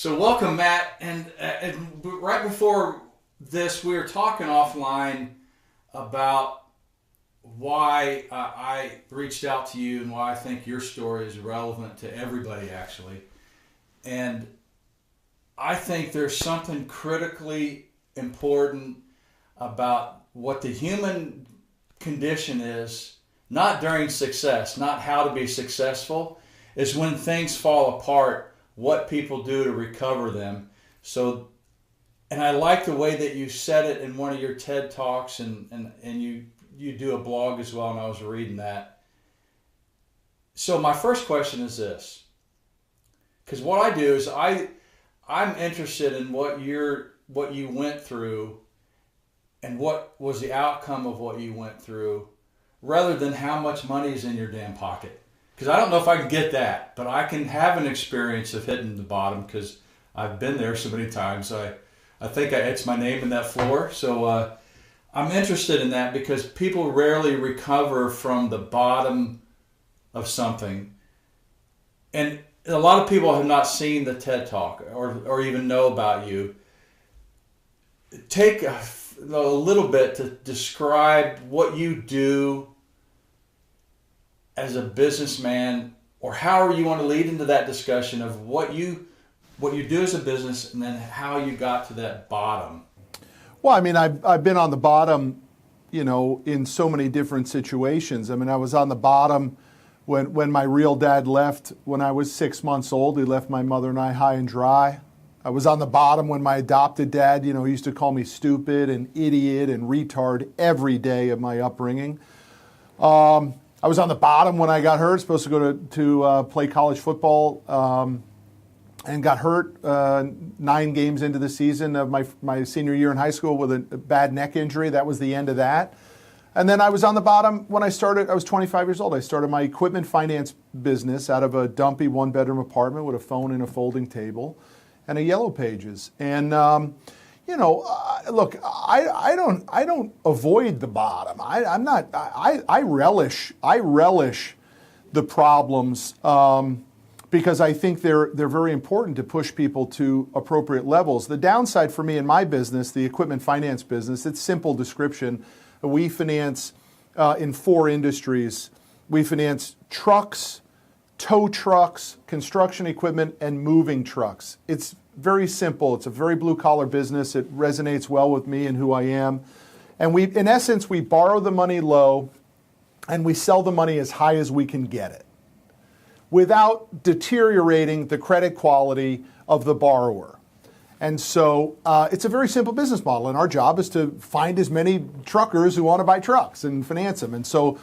So welcome, Matt. And right before this, we were talking offline about why I reached out to you and why I think your story is relevant to everybody, actually. And I think there's something critically important about what the human condition is, not during success, not how to be successful, is when things fall apart, what people do to recover them. So, and I like the way that you said it in one of your TED Talks, and you do a blog as well, and I was reading that. So my first question is this, because what I do is I'm interested in what you went through and what was the outcome of what you went through, rather than how much money is in your damn pocket. Because I don't know if I can get that, but I can have an experience of hitting the bottom because I've been there so many times. I think it's my name in that floor. So I'm interested in that because people rarely recover from the bottom of something. And a lot of people have not seen the TED Talk or even know about you. Take a little bit to describe what you do as a businessman, or however you want to lead into that discussion of what you do as a business, and then how you got to that bottom. Well, I mean, I've been on the bottom, in so many different situations. I mean, I was on the bottom when my real dad left when I was 6 months old. He left my mother and I high and dry. I was on the bottom when my adopted dad, he used to call me stupid and idiot and retard every day of my upbringing. I was on the bottom when I got hurt, supposed to go to play college football, and got hurt 9 games into the season of my senior year in high school with a bad neck injury. That was the end of that. And then I was on the bottom when I was 25 years old. I started my equipment finance business out of a dumpy 1-bedroom apartment with a phone and a folding table and a Yellow Pages. And look, I don't avoid the bottom. I relish the problems because I think they're very important to push people to appropriate levels. The downside for me in my business, the equipment finance business, it's simple description. We finance in 4 industries. We finance trucks, tow trucks, construction equipment, and moving trucks. It's very simple. It's a very blue-collar business. It resonates well with me and who I am. And in essence, we borrow the money low and we sell the money as high as we can get it without deteriorating the credit quality of the borrower. And so it's a very simple business model, and our job is to find as many truckers who want to buy trucks and finance them. And so,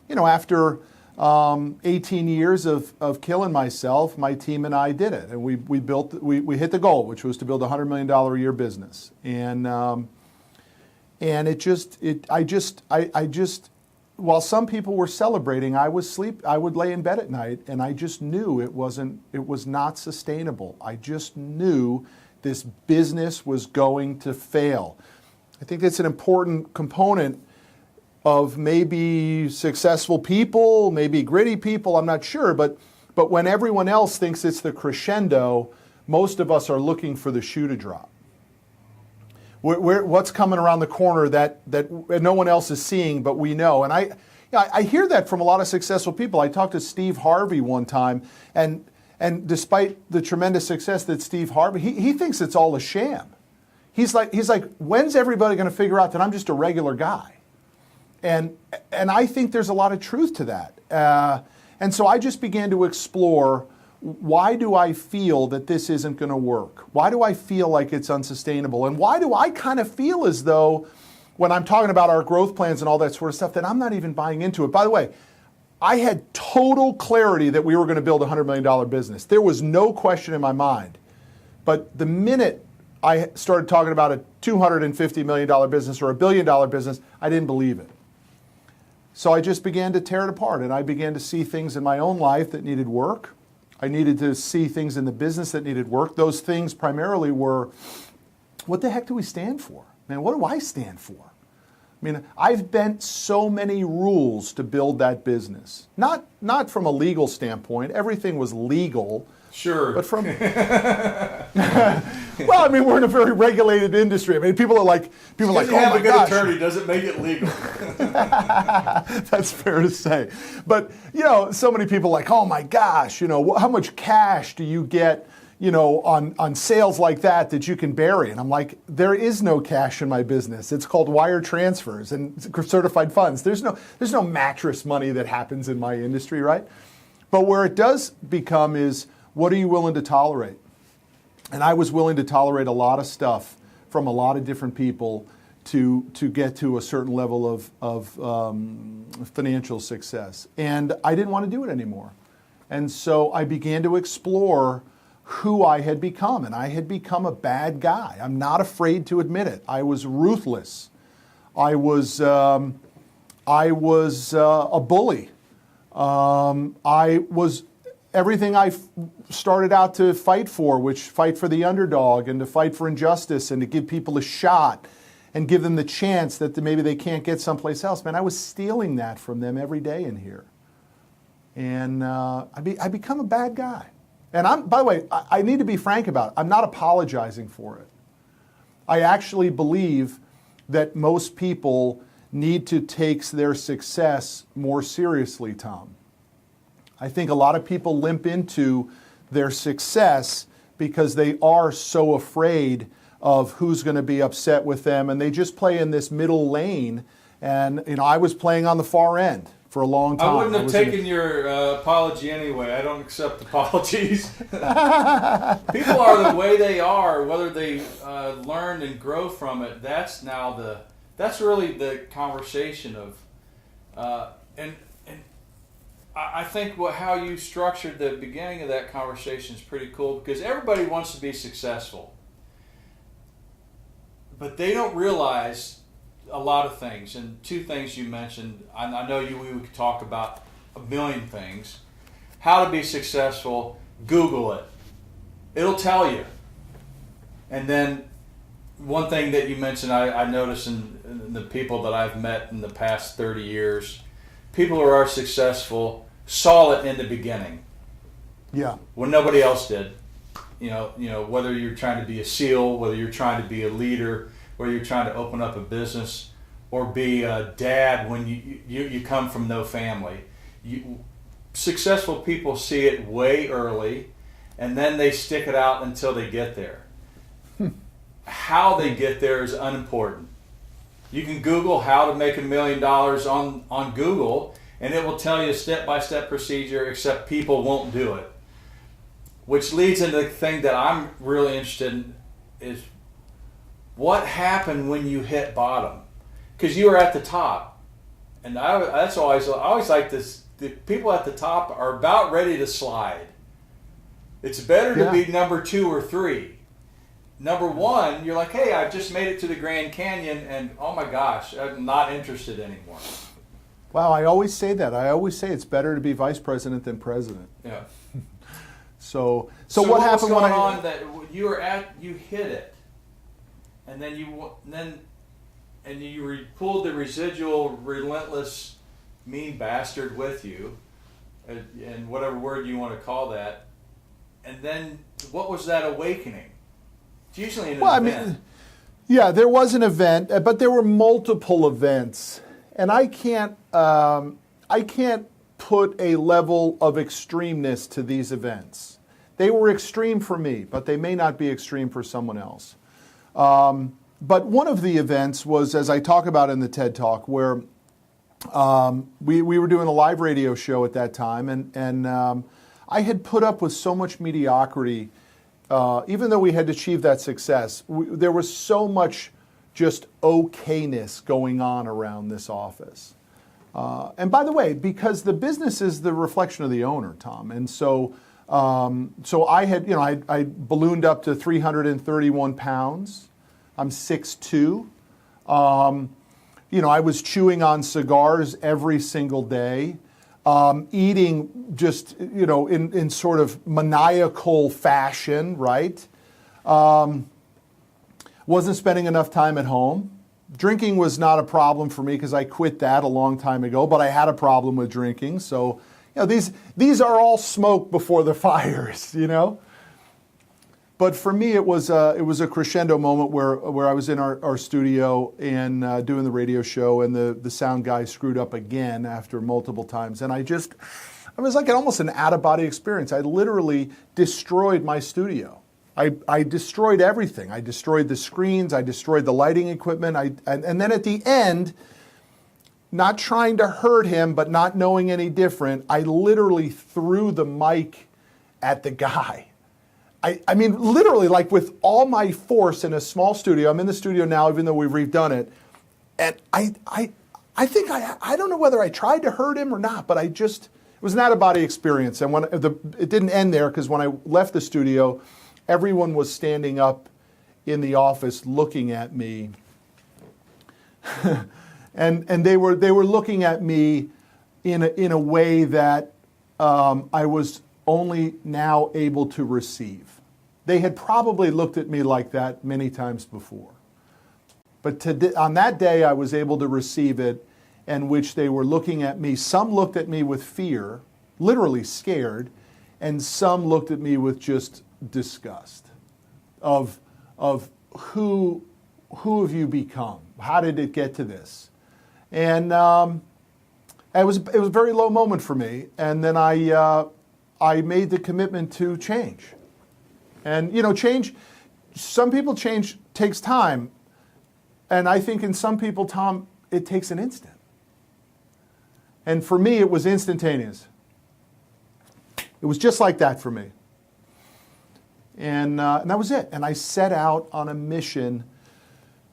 after 18 years of killing myself, my team and I did it, and we hit the goal, which was to build a $100 million a year business. And I just while some people were celebrating, I would lay in bed at night, and I just knew it was not sustainable. I just knew this business was going to fail. I think that's an important component of maybe successful people, maybe gritty people, I'm not sure, but when everyone else thinks it's the crescendo, most of us are looking for the shoe to drop. What's coming around the corner that no one else is seeing, but we know. And I hear that from a lot of successful people. I talked to Steve Harvey one time, and despite the tremendous success that Steve Harvey, he thinks it's all a sham. He's like, when's everybody going to figure out that I'm just a regular guy? And I think there's a lot of truth to that. And so I just began to explore, why do I feel that this isn't going to work? Why do I feel like it's unsustainable? And why do I kind of feel as though, when I'm talking about our growth plans and all that sort of stuff, that I'm not even buying into it? By the way, I had total clarity that we were going to build a $100 million business. There was no question in my mind. But the minute I started talking about a $250 million business or a $1 billion business, I didn't believe it. So I just began to tear it apart, and I began to see things in my own life that needed work. I needed to see things in the business that needed work. Those things primarily were, what the heck do we stand for? Man, what do I stand for? I mean, I've bent so many rules to build that business. Not from a legal standpoint. Everything was legal. Sure. But from Well, I mean, we're in a very regulated industry. I mean, people are like, you oh have my a good gosh. attorney doesn't make it legal. That's fair to say. But, so many people are like, oh my gosh, how much cash do you get, on sales like that you can bury? And I'm like, there is no cash in my business. It's called wire transfers and certified funds. There's no mattress money that happens in my industry, right? But where it does become is, what are you willing to tolerate? And I was willing to tolerate a lot of stuff from a lot of different people to get to a certain level of financial success. And I didn't want to do it anymore. And so I began to explore who I had become. And I had become a bad guy. I'm not afraid to admit it. I was ruthless. I was a bully. I was everything I started out to fight for, which fight for the underdog and to fight for injustice and to give people a shot and give them the chance that maybe they can't get someplace else. Man, I was stealing that from them every day in here. And I become a bad guy. And by the way, I need to be frank about it. I'm not apologizing for it. I actually believe that most people need to take their success more seriously, Tom. I think a lot of people limp into their success because they are so afraid of who's going to be upset with them, and they just play in this middle lane. And I was playing on the far end for a long time. I wouldn't have taken your apology anyway. I don't accept apologies. People are the way they are, whether they learn and grow from it. That's really the conversation of, and I think how you structured the beginning of that conversation is pretty cool, because everybody wants to be successful, but they don't realize a lot of things. And two things you mentioned, I know we could talk about a million things. How to be successful, Google it. It'll tell you. And then one thing that you mentioned, I noticed in the people that I've met in the past 30 years, people who are successful saw it in the beginning. Yeah. When nobody else did. Whether you're trying to be a SEAL, whether you're trying to be a leader, whether you're trying to open up a business, or be a dad when you come from no family. Successful people see it way early, and then they stick it out until they get there. How they get there is unimportant. You can Google how to make $1 million on Google, and it will tell you a step-by-step procedure, except people won't do it. Which leads into the thing that I'm really interested in, is what happened when you hit bottom? Because you were at the top. And I always like this, the people at the top are about ready to slide. It's better to be number 2 or 3. Number 1, you're like, hey, I've just made it to the Grand Canyon, and oh my gosh, I'm not interested anymore. Wow, I always say that. I always say it's better to be vice president than president. Yeah. So what happened when that you hit it, and then you pulled the residual relentless mean bastard with you, and whatever word you want to call that, and then what was that awakening? It's usually an event. There was an event, but there were multiple events, and I can't put a level of extremeness to these events. They were extreme for me, but they may not be extreme for someone else. But one of the events was, as I talk about in the TED Talk, where we were doing a live radio show at that time, and I had put up with so much mediocrity. Even though we had achieved that success, there was so much just okayness going on around this office. And by the way, because the business is the reflection of the owner, Tom, and so I had, I ballooned up to 331 pounds. I'm 6'2". I was chewing on cigars every single day, eating just, in sort of maniacal fashion, right? Wasn't spending enough time at home. Drinking was not a problem for me because I quit that a long time ago, but I had a problem with drinking. So, these are all smoke before the fires, But for me, it was a crescendo moment where I was in our studio and doing the radio show, and the sound guy screwed up again after multiple times, and it was like almost an out-of-body experience. I literally destroyed my studio. I destroyed everything. I destroyed the screens. I destroyed the lighting equipment. And then at the end, not trying to hurt him, but not knowing any different, I literally threw the mic at the guy. I mean, literally, like with all my force in a small studio. I'm in the studio now, even though we've redone it. And I think I don't know whether I tried to hurt him or not, but it was an out-of-body experience. And it didn't end there, because when I left the studio, everyone was standing up in the office looking at me. and they were looking at me in a way that I was only now able to receive. They had probably looked at me like that many times before. But on that day, I was able to receive it, in which they were looking at me. Some looked at me with fear, literally scared, and some looked at me with just disgust of who have you become? How did it get to this? And it was a very low moment for me. And then I made the commitment to change. And change. Some people change takes time, and I think in some people, Tom, it takes an instant. And for me, it was instantaneous. It was just like that for me. And that was it. And I set out on a mission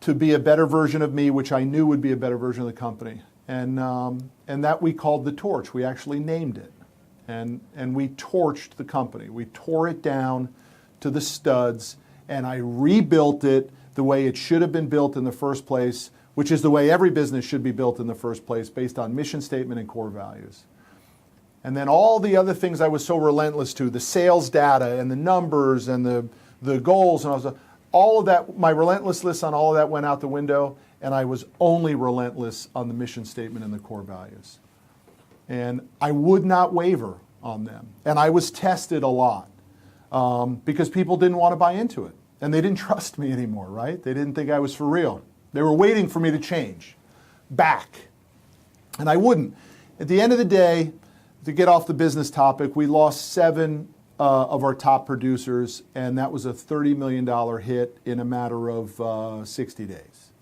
to be a better version of me, which I knew would be a better version of the company. And that we called the torch. We actually named it. And we torched the company. We tore it down to the studs, and I rebuilt it the way it should have been built in the first place, which is the way every business should be built in the first place, based on mission statement and core values. And then all the other things I was so relentless to, the sales data and the numbers and the goals, and all of that, my relentlessness on all of that went out the window, and I was only relentless on the mission statement and the core values. And I would not waver on them. And I was tested a lot because people didn't want to buy into it. And they didn't trust me anymore, right? They didn't think I was for real. They were waiting for me to change back. And I wouldn't. At the end of the day, to get off the business topic, we lost 7 of our top producers, and that was a $30 million hit in a matter of 60 days.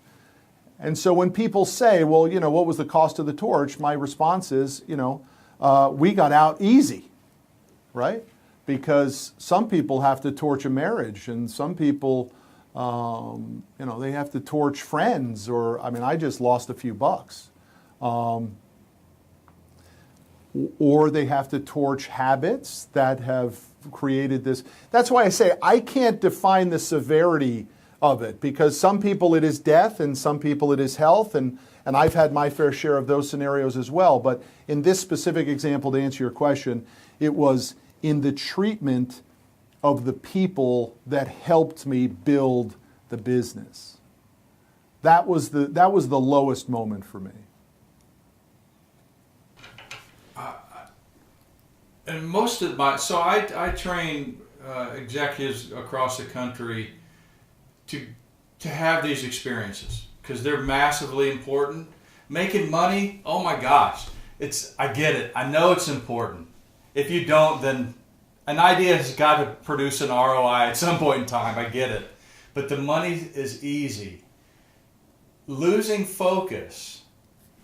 And so when people say, well, what was the cost of the torch? My response is, we got out easy, right? Because some people have to torch a marriage, and some people, they have to torch friends, I just lost a few bucks. Or they have to torch habits that have created this. That's why I say I can't define the severity of it, because some people it is death and some people it is health, and I've had my fair share of those scenarios as well. But in this specific example, to answer your question, it was in the treatment of the people that helped me build the business. That was the lowest moment for me. And most of I train executives across the country to have these experiences, because they're massively important. Making money, oh my gosh, I get it. I know it's important. If you don't, then an idea has got to produce an ROI at some point in time. I get it. But the money is easy. Losing focus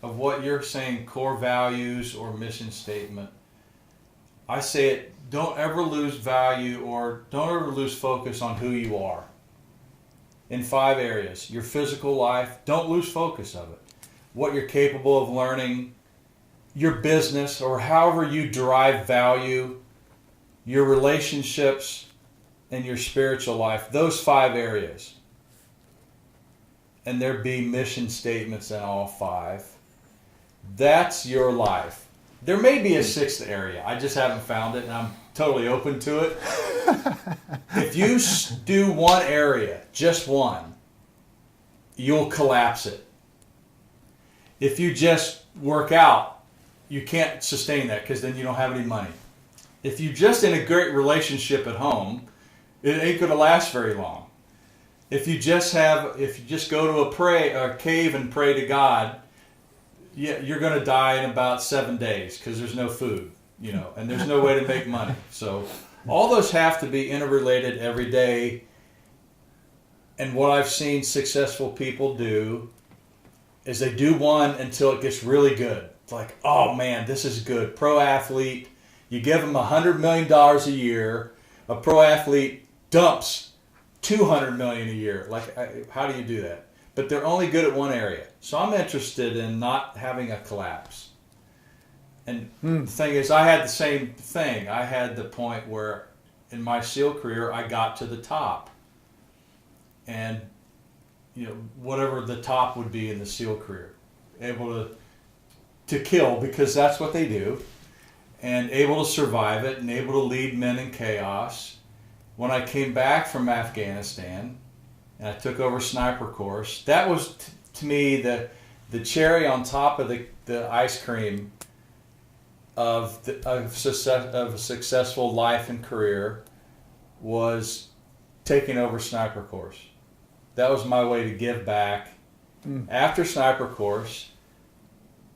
of what you're saying, core values or mission statement, I say it, don't ever lose value or don't ever lose focus on who you are. In 5 areas. Your physical life, don't lose focus of it. What you're capable of learning, your business or however you derive value, your relationships, and your spiritual life. Those 5 areas. And there be mission statements in all 5. That's your life. There may be a 6th area. I just haven't found it, and I'm totally open to it. If you do one area, just one, you'll collapse it. If you just work out, you can't sustain that, because then you don't have any money. If you're just in a great relationship at home, It ain't going to last very long. If you just go to a cave and pray to God, you're going to die in about 7 days because there's no food, and there's no way to make money. So all those have to be interrelated every day. And what I've seen successful people do is they do one until it gets really good. It's like, oh man, this is good. Pro athlete, you give them $100 million a year. A pro athlete dumps $200 million a year. Like, how do you do that? But they're only good at one area. So I'm interested in not having a collapse. And the thing is, I had the same thing. I had the point where in my SEAL career, I got to the top. And, whatever the top would be in the SEAL career. Able to kill, because that's what they do. And able to survive it and able to lead men in chaos. When I came back from Afghanistan and I took over sniper course, that was to me the cherry on top of the ice cream of a successful life and career was taking over sniper course. That was my way to give back. After sniper course,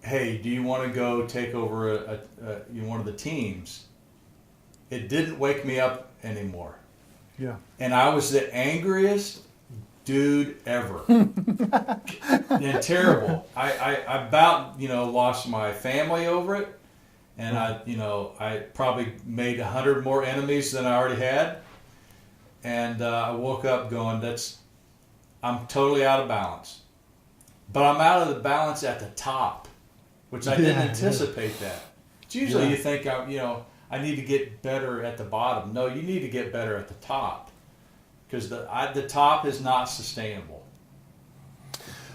hey, do you want to go take over one of the teams? It didn't wake me up anymore. Yeah. And I was the angriest dude ever. And terrible. I about, lost my family over it. And I probably made 100 more enemies than I already had. And I woke up going, I'm totally out of balance. But I'm out of the balance at the top, which I didn't anticipate that. It's usually you think, I need to get better at the bottom. No, you need to get better at the top, because the top is not sustainable.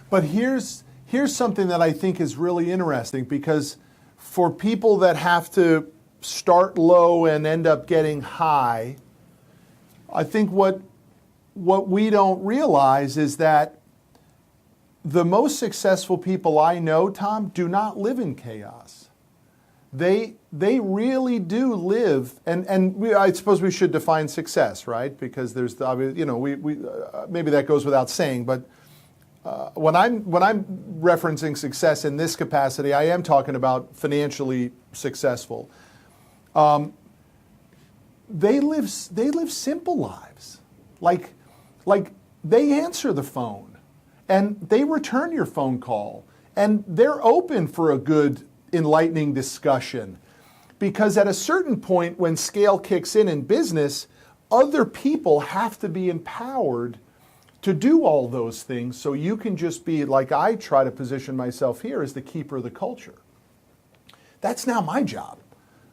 But here's something that I think is really interesting, because for people that have to start low and end up getting high, I think what we don't realize is that the most successful people I know, Thom, do not live in chaos. They really do live, and I suppose we should define success, right? Because there's the obvious, maybe that goes without saying, but when I'm referencing success in this capacity, I am talking about financially successful. They live simple lives, like they answer the phone, and they return your phone call, and they're open for a good, enlightening discussion. Because at a certain point, when scale kicks in business, other people have to be empowered to do all those things, so you can just be, like I try to position myself here, as the keeper of the culture. That's now my job.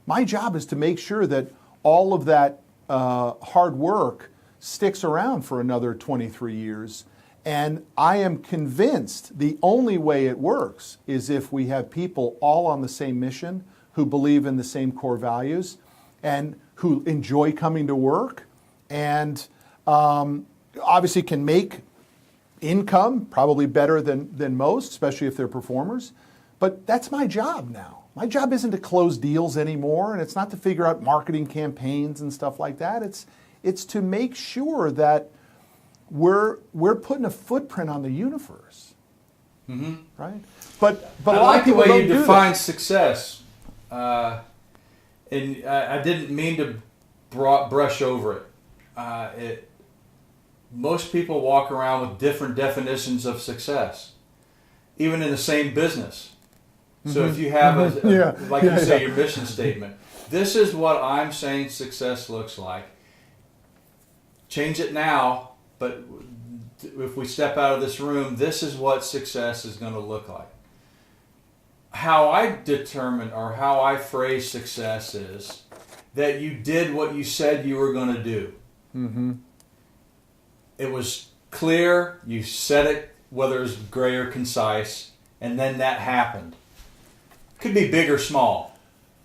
My job is to make sure that all of that hard work sticks around for another 23 years. And I am convinced the only way it works is if we have people all on the same mission, who believe in the same core values, and who enjoy coming to work, and obviously can make income, probably better than most, especially if they're performers. But that's my job now. My job isn't to close deals anymore, and it's not to figure out marketing campaigns and stuff like that. It's to make sure that we're putting a footprint on the universe, right? But I a lot like of people the way don't you do define that. success, and I didn't mean to brush over it. Most people walk around with different definitions of success, even in the same business. So if you have your mission statement, this is what I'm saying success looks like. Change it now, but if we step out of this room, this is what success is going to look like. How I determine, or how I phrase success, is that you did what you said you were going to do. Mm-hmm. It was clear, you said it, whether it was gray or concise, and then that happened. Could be big or small.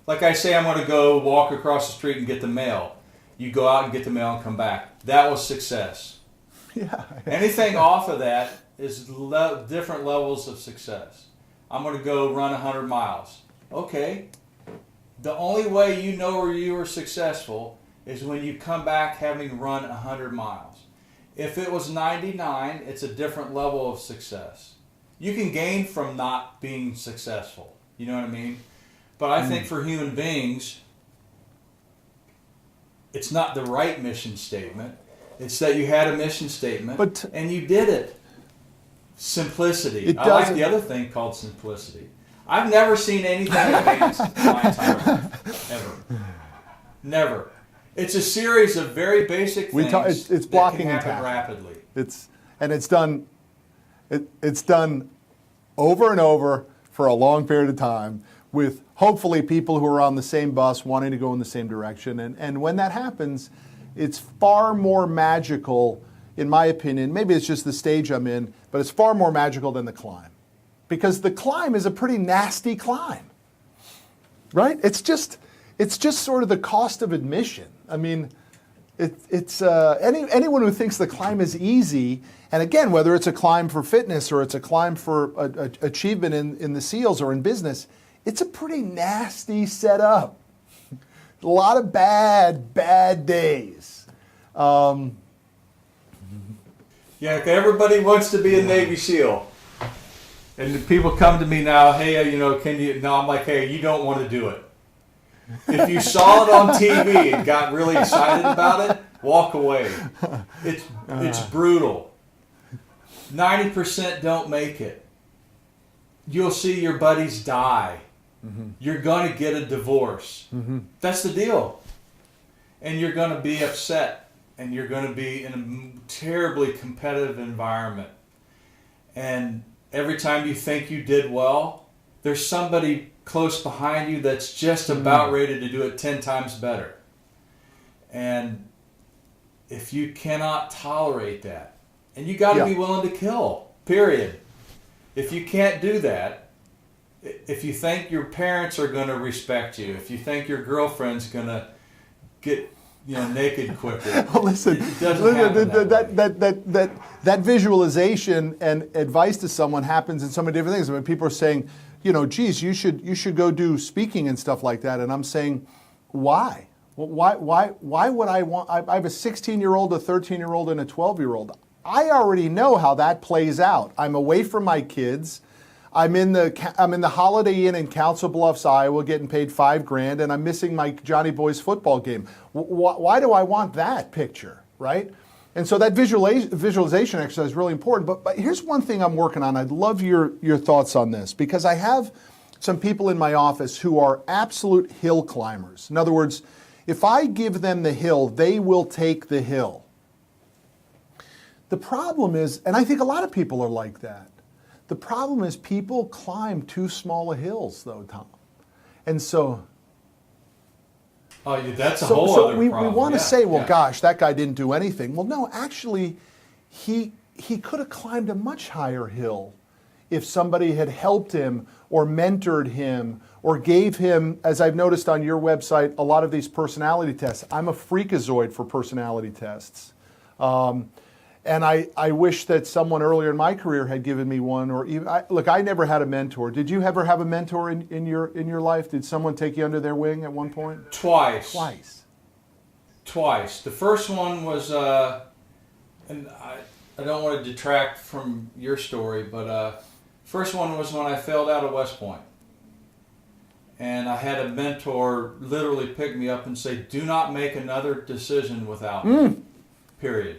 Like I say, I'm going to go walk across the street and get the mail. You go out and get the mail and come back. That was success. Yeah. Anything off of that is different levels of success. I'm going to go run 100 miles. Okay. The only way you know where you were successful is when you come back having run 100 miles. If it was 99, it's a different level of success. You can gain from not being successful. You know what I mean? But I think for human beings, it's not the right mission statement. It's that you had a mission statement and you did it. Simplicity. I like the other thing called simplicity. I've never seen anything advanced in my entire life. Ever. Never. It's a series of very basic things it's blocking that and can happen tackling. rapidly. It's done over and over for a long period of time with hopefully people who are on the same bus wanting to go in the same direction. And when that happens, it's far more magical, in my opinion. Maybe it's just the stage I'm in, but it's far more magical than the climb. Because the climb is a pretty nasty climb, right? It's just sort of the cost of admission. I mean, anyone who thinks the climb is easy, and again, whether it's a climb for fitness or it's a climb for achievement in the SEALs or in business, it's a pretty nasty setup. A lot of bad days. Yeah, everybody wants to be a Navy SEAL. And people come to me now, hey, can you? No, I'm like, hey, you don't want to do it. If you saw it on TV and got really excited about it, walk away. It's brutal. 90% don't make it. You'll see your buddies die. Mm-hmm. You're going to get a divorce. Mm-hmm. That's the deal. And you're going to be upset. And you're going to be in a terribly competitive environment. And every time you think you did well, there's somebody close behind you that's just about ready to do it 10 times better. And if you cannot tolerate that, and you got to be willing to kill, period. If you can't do that, if you think your parents are going to respect you, if you think your girlfriend's going to get naked quicker. Well, listen, that visualization and advice to someone happens in so many different things. I mean, people are saying, geez, you should go do speaking and stuff like that. And I'm saying, why? Well, why would I want? I have a 16-year-old, a 13-year-old, and a 12-year-old. I already know how that plays out. I'm away from my kids. I'm in the Holiday Inn in Council Bluffs, Iowa, getting paid $5,000, and I'm missing my Johnny Boys football game. Why do I want that picture, right? And so that visualization exercise is really important. But here's one thing I'm working on. I'd love your thoughts on this, because I have some people in my office who are absolute hill climbers. In other words, if I give them the hill, they will take the hill. The problem is, and I think a lot of people are like that, the problem is people climb too small hills, though, Thom. And so... that's a whole other problem. We want to say, gosh, that guy didn't do anything. Well, no, actually, he could have climbed a much higher hill if somebody had helped him or mentored him or gave him, as I've noticed on your website, a lot of these personality tests. I'm a freakazoid for personality tests. And I wish that someone earlier in my career had given me one, or even, I never had a mentor. Did you ever have a mentor in your life? Did someone take you under their wing at one point? Twice. Twice. The first one was, and I don't want to detract from your story, but first one was when I failed out of West Point. And I had a mentor literally pick me up and say, do not make another decision without me, period.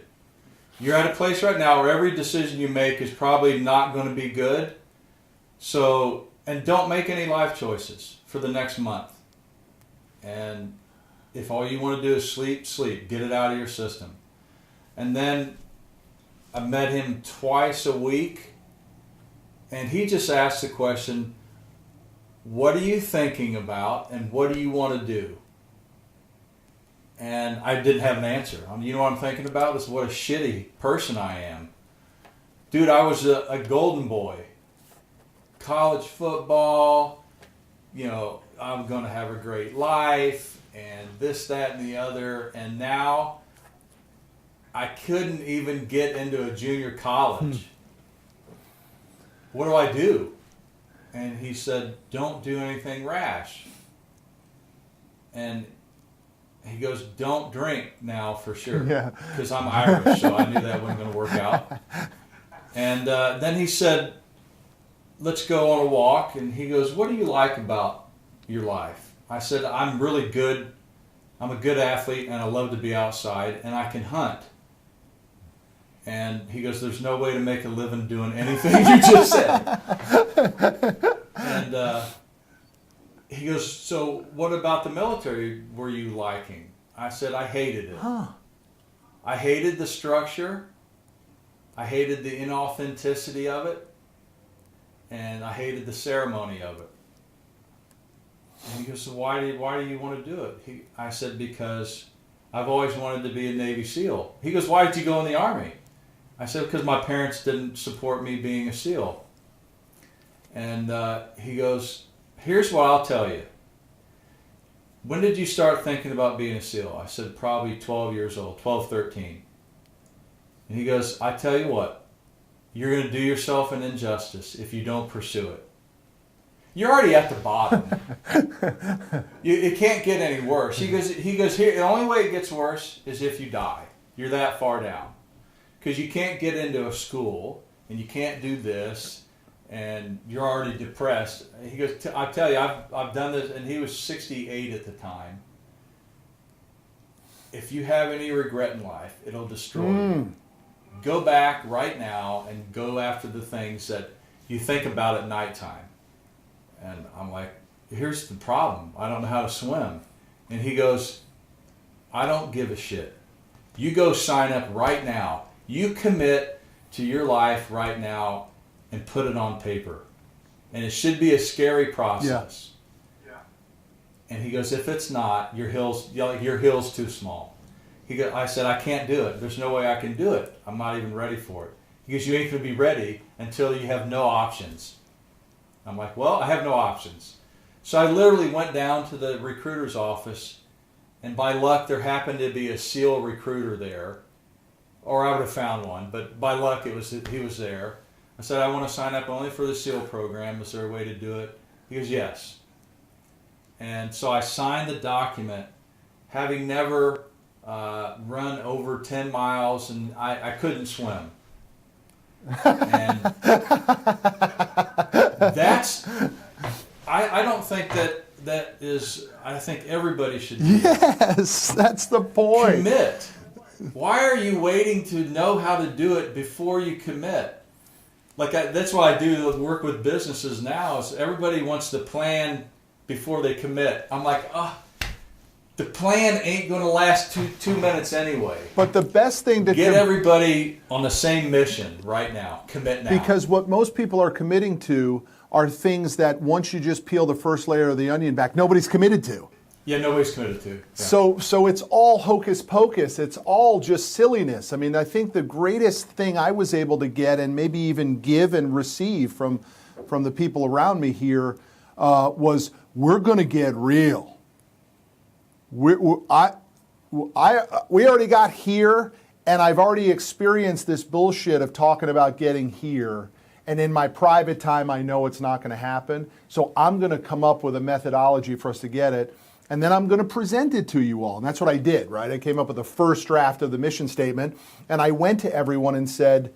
You're at a place right now where every decision you make is probably not going to be good. So, and don't make any life choices for the next month. And if all you want to do is sleep. Get it out of your system. And then I met him twice a week. And he just asked the question, what are you thinking about and what do you want to do? And I didn't have an answer. You know what I'm thinking about? Is what a shitty person I am. Dude, I was a golden boy. College football, I'm going to have a great life, and this, that, and the other. And now I couldn't even get into a junior college. What do I do? And he said, don't do anything rash. And he goes, don't drink now for sure. Yeah. Because I'm Irish, so I knew that wasn't going to work out. And then he said, let's go on a walk. And he goes, what do you like about your life? I said, I'm really good. I'm a good athlete, and I love to be outside, and I can hunt. And he goes, there's no way to make a living doing anything you just said. And he goes, so what about the military were you liking? I said, I hated it. I hated the structure. I hated the inauthenticity of it. And I hated the ceremony of it. And he goes, so why do you want to do it? I said, because I've always wanted to be a Navy SEAL. He goes, why did you go in the Army? I said, because my parents didn't support me being a SEAL. And he goes, here's what I'll tell you. When did you start thinking about being a SEAL? I said, probably 12 years old, 12, 13. And he goes, I tell you what, you're going to do yourself an injustice if you don't pursue it. You're already at the bottom. It can't get any worse. He goes, here, the only way it gets worse is if you die. You're that far down. Because you can't get into a school, and you can't do this, and you're already depressed. He goes, I tell you, I've done this, and he was 68 at the time. If you have any regret in life, it'll destroy you. Go back right now and go after the things that you think about at nighttime. And I'm like, here's the problem. I don't know how to swim. And he goes, I don't give a shit. You go sign up right now. You commit to your life right now and put it on paper. And it should be a scary process. Yeah. And he goes, if it's not, your hill's too small. I said, I can't do it. There's no way I can do it. I'm not even ready for it. He goes, you ain't going to be ready until you have no options. I'm like, well, I have no options. So I literally went down to the recruiter's office, and by luck, there happened to be a SEAL recruiter there, or I would have found one, but by luck, he was there. I said, I want to sign up only for the SEAL program. Is there a way to do it? He goes, yes. And so I signed the document, having never run over 10 miles, and I couldn't swim. And that's, I don't think that is, I think everybody should do that. Yes, that's the point. Commit. Why are you waiting to know how to do it before you commit? That's what I do work with businesses now, is everybody wants to plan before they commit. I'm like, the plan ain't going to last two minutes anyway. But the best thing to get everybody on the same mission right now. Commit now. Because what most people are committing to are things that once you just peel the first layer of the onion back, nobody's committed to. Yeah, nobody's committed to. Yeah. So it's all hocus pocus. It's all just silliness. I mean, I think the greatest thing I was able to get and maybe even give and receive from the people around me here was, we're going to get real. We already got here, and I've already experienced this bullshit of talking about getting here. And in my private time, I know it's not going to happen. So I'm going to come up with a methodology for us to get it. And then I'm going to present it to you all. And that's what I did, right? I came up with the first draft of the mission statement. And I went to everyone and said,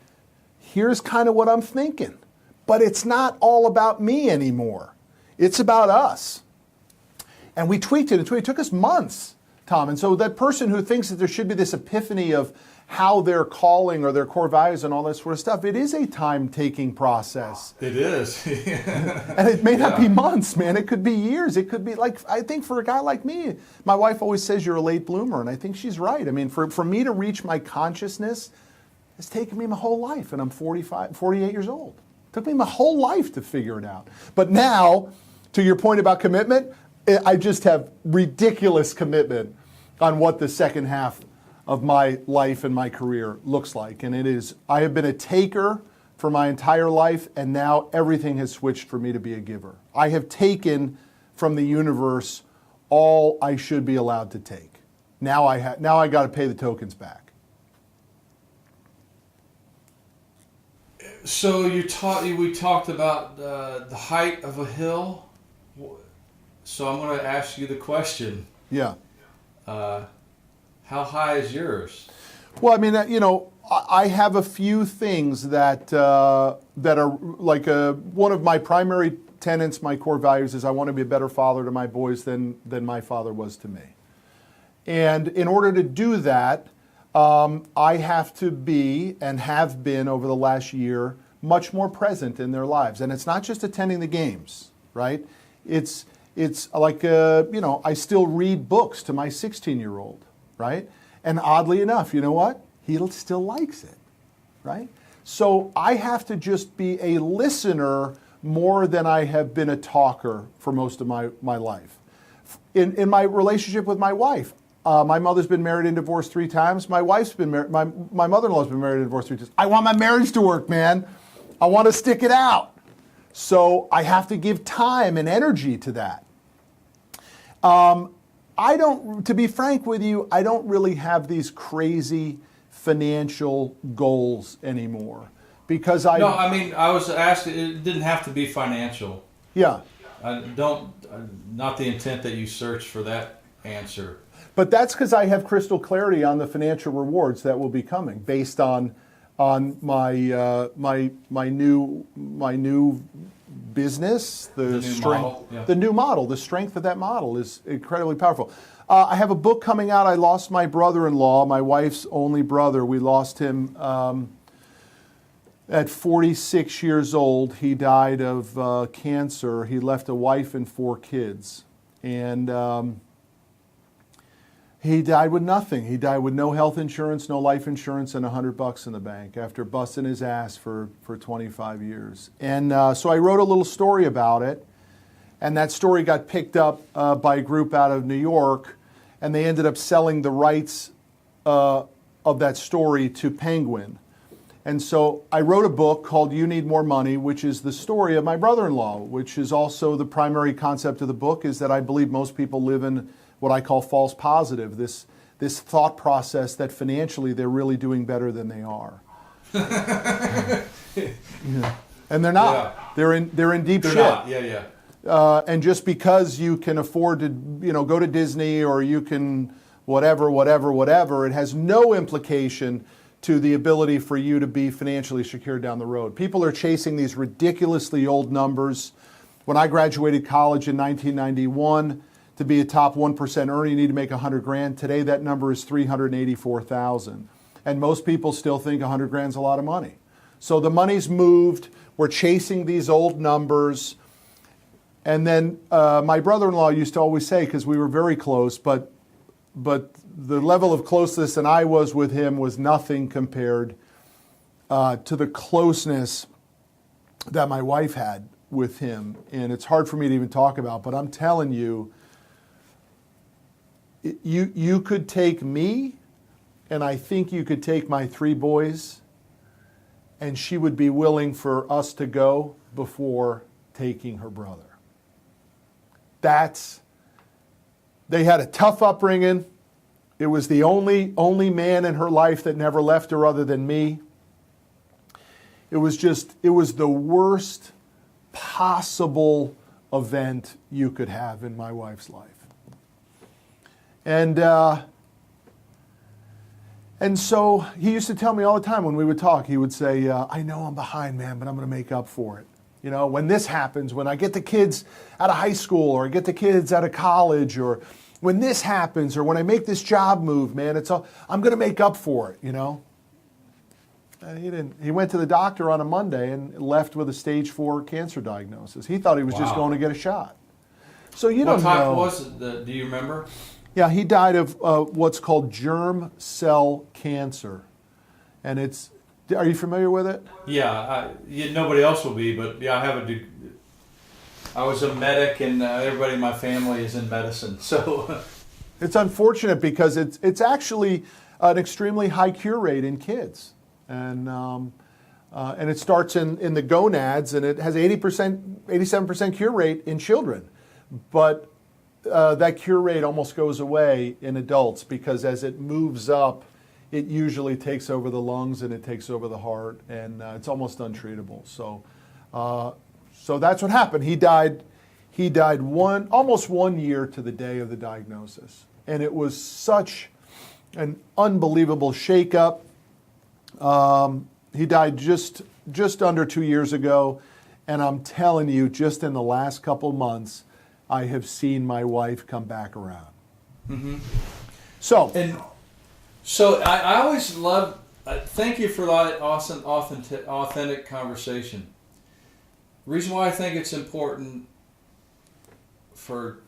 here's kind of what I'm thinking. But it's not all about me anymore. It's about us. And we tweaked it. It took us months, Tom. And so that person who thinks that there should be this epiphany of how they're calling or their core values and all that sort of stuff, it is a time-taking process. It is. And it may not be months, man. It could be years. It could be I think for a guy like me, my wife always says you're a late bloomer, and I think she's right. I mean, for me to reach my consciousness, it's taken me my whole life, and I'm 48 years old. It took me my whole life to figure it out. But now, to your point about commitment, I just have ridiculous commitment on what the second half of my life and my career looks like. And it is, I have been a taker for my entire life, and now everything has switched for me to be a giver. I have taken from the universe all I should be allowed to take. Now I got to pay the tokens back. So we talked about the height of a hill. So I'm going to ask you the question. Yeah. how high is yours? Well, I mean, I have a few things that that are like one of my primary tenets, my core values is I want to be a better father to my boys than my father was to me. And in order to do that, I have to be and have been over the last year much more present in their lives. And it's not just attending the games, right? It's like, I still read books to my 16-year-old, right? And oddly enough, you know what? He still likes it, right? So I have to just be a listener more than I have been a talker for most of my life. In my relationship with my wife, my mother's been married and divorced 3 times. My wife's been married. My mother-in-law's been married and divorced 3 times. I want my marriage to work, man. I want to stick it out. So I have to give time and energy to that. To be frank with you, I don't really have these crazy financial goals anymore because I was asked, it didn't have to be financial. Yeah. Not the intent that you search for that answer. But that's because I have crystal clarity on the financial rewards that will be coming based on my my new business, the strength, the new model, the strength of that model is incredibly powerful. I have a book coming out. I lost my brother-in-law, my wife's only brother. We lost him at 46 years old. He died of cancer. He left a wife and 4 kids. And he died with nothing. He died with no health insurance, no life insurance, and $100 in the bank after busting his ass for 25 years. And so I wrote a little story about it. And that story got picked up by a group out of New York. And they ended up selling the rights of that story to Penguin. And so I wrote a book called You Need More Money, which is the story of my brother-in-law, which is also the primary concept of the book, is that I believe most people live in what I call false positive, this thought process that financially they're really doing better than they are. Yeah. And they're not. Yeah. They're in deep shit. Not. Yeah. And just because you can afford to, go to Disney or you can whatever, it has no implication to the ability for you to be financially secure down the road. People are chasing these ridiculously old numbers. When I graduated college in 1991, to be a top 1% earner, you need to make $100,000. Today, that number is $384,000. And most people still think $100,000 is a lot of money. So the money's moved. We're chasing these old numbers. And then my brother-in-law used to always say, because we were very close, but the level of closeness that I was with him was nothing compared to the closeness that my wife had with him. And it's hard for me to even talk about, but I'm telling you, you could take me, and I think you could take my 3 boys, and she would be willing for us to go before taking her brother. They had a tough upbringing. It was the only man in her life that never left her other than me. It was the worst possible event you could have in my wife's life. And so he used to tell me all the time when we would talk, he would say, I know I'm behind, man, but I'm going to make up for it. When this happens, when I get the kids out of high school or I get the kids out of college, or when this happens, or when I make this job move, man, I'm going to make up for it, And he didn't. He went to the doctor on a Monday and left with a stage 4 cancer diagnosis. He thought he was just going to get a shot. So you don't know. What type was it? Do you remember? Yeah, he died of what's called germ cell cancer. And are you familiar with it? Yeah, nobody else will be, but yeah, I was a medic, and everybody in my family is in medicine, so. It's unfortunate because it's actually an extremely high cure rate in kids. And it starts in the gonads, and it has 87% cure rate in children. But that cure rate almost goes away in adults because as it moves up, it usually takes over the lungs and it takes over the heart, and it's almost untreatable. So that's what happened. He died almost 1 year to the day of the diagnosis. and it was such an unbelievable shakeup. He died just under 2 years ago, and I'm telling you, just in the last couple months, I have seen my wife come back around. Mm-hmm. So I always love. Thank you for that awesome, authentic conversation. The reason why I think it's important for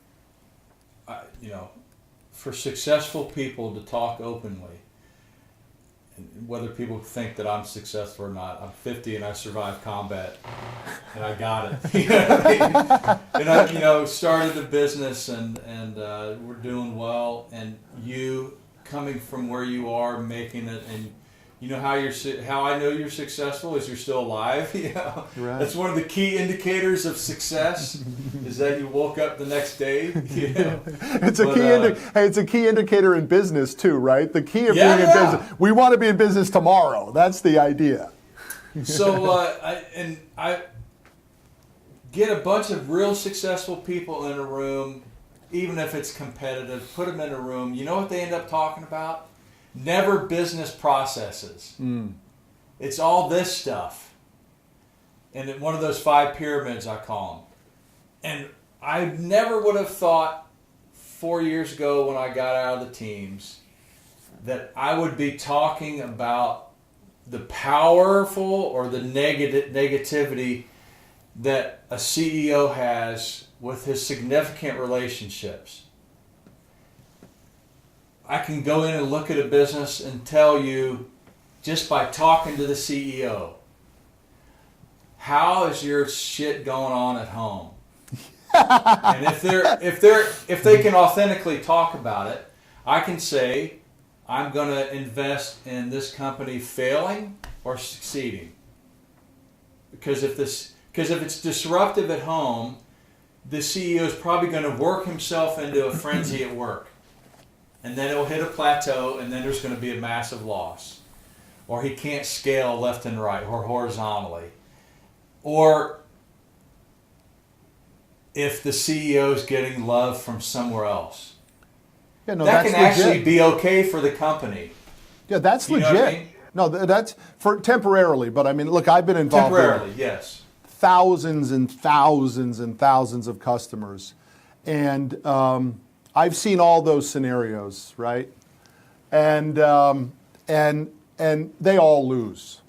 for successful people to talk openly, and whether people think that I'm successful or not. I'm 50 and I survived combat, and I got it. You know what I mean? And I, started a business, and we're doing well. And you coming from where you are, making it, and how I know you're successful is you're still alive. Right. That's one of the key indicators of success is that you woke up the next day. It's a key indicator in business too, right? The key of being in business. We want to be in business tomorrow. That's the idea. So I get a bunch of real successful people in a room, even if it's competitive. Put them in a room. You know what they end up talking about? Never business processes. It's all this stuff. And one of those 5 pyramids, I call them. And I never would have thought 4 years ago when I got out of the teams that I would be talking about the powerful or the negativity that a CEO has with his significant relationships. I can go in and look at a business and tell you, just by talking to the CEO, how is your shit going on at home? And if they can authentically talk about it, I can say, I'm going to invest in this company failing or succeeding. Because if it's disruptive at home, the CEO is probably going to work himself into a frenzy at work. And then it'll hit a plateau, and then there's going to be a massive loss. Or he can't scale left and right, or horizontally. Or if the CEO is getting love from somewhere else. Yeah, no, that that's can actually legit. be okay for the company. Yeah, that's legit. Know what I mean? No, that's for temporarily. But I mean, look, I've been involved Temporarily, in yes. thousands and thousands and thousands of customers. And I've seen all those scenarios, right? And they all lose,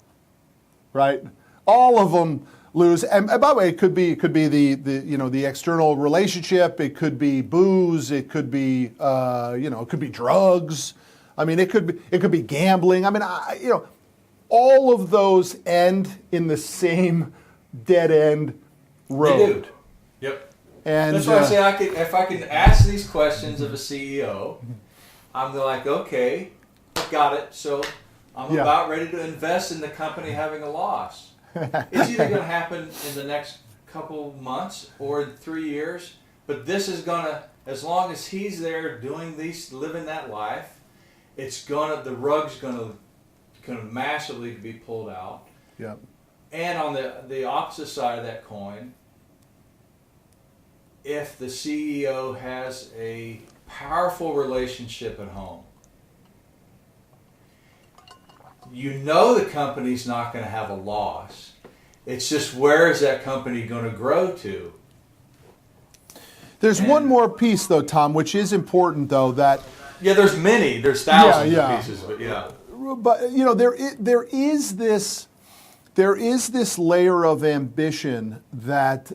right? All of them lose. And by the way, it could be the external relationship. It could be booze. It could be it could be drugs. I mean, it could be gambling. I mean, all of those end in the same dead end road. They do. Yep. And that's why I say if I can ask these questions of a CEO, I'm like, okay, got it. So I'm about ready to invest in the company having a loss. It's either going to happen in the next couple months or in 3 years, but this is going to, as long as he's there doing living that life, the rug's going to massively be pulled out. Yep. And on the opposite side of that coin, if the CEO has a powerful relationship at home, the company's not going to have a loss. It's just, where is that company going to grow to? There's one more piece, though, Tom, which is important, though, that... Yeah, there's many. There's thousands of pieces, but yeah. But, there is this layer of ambition that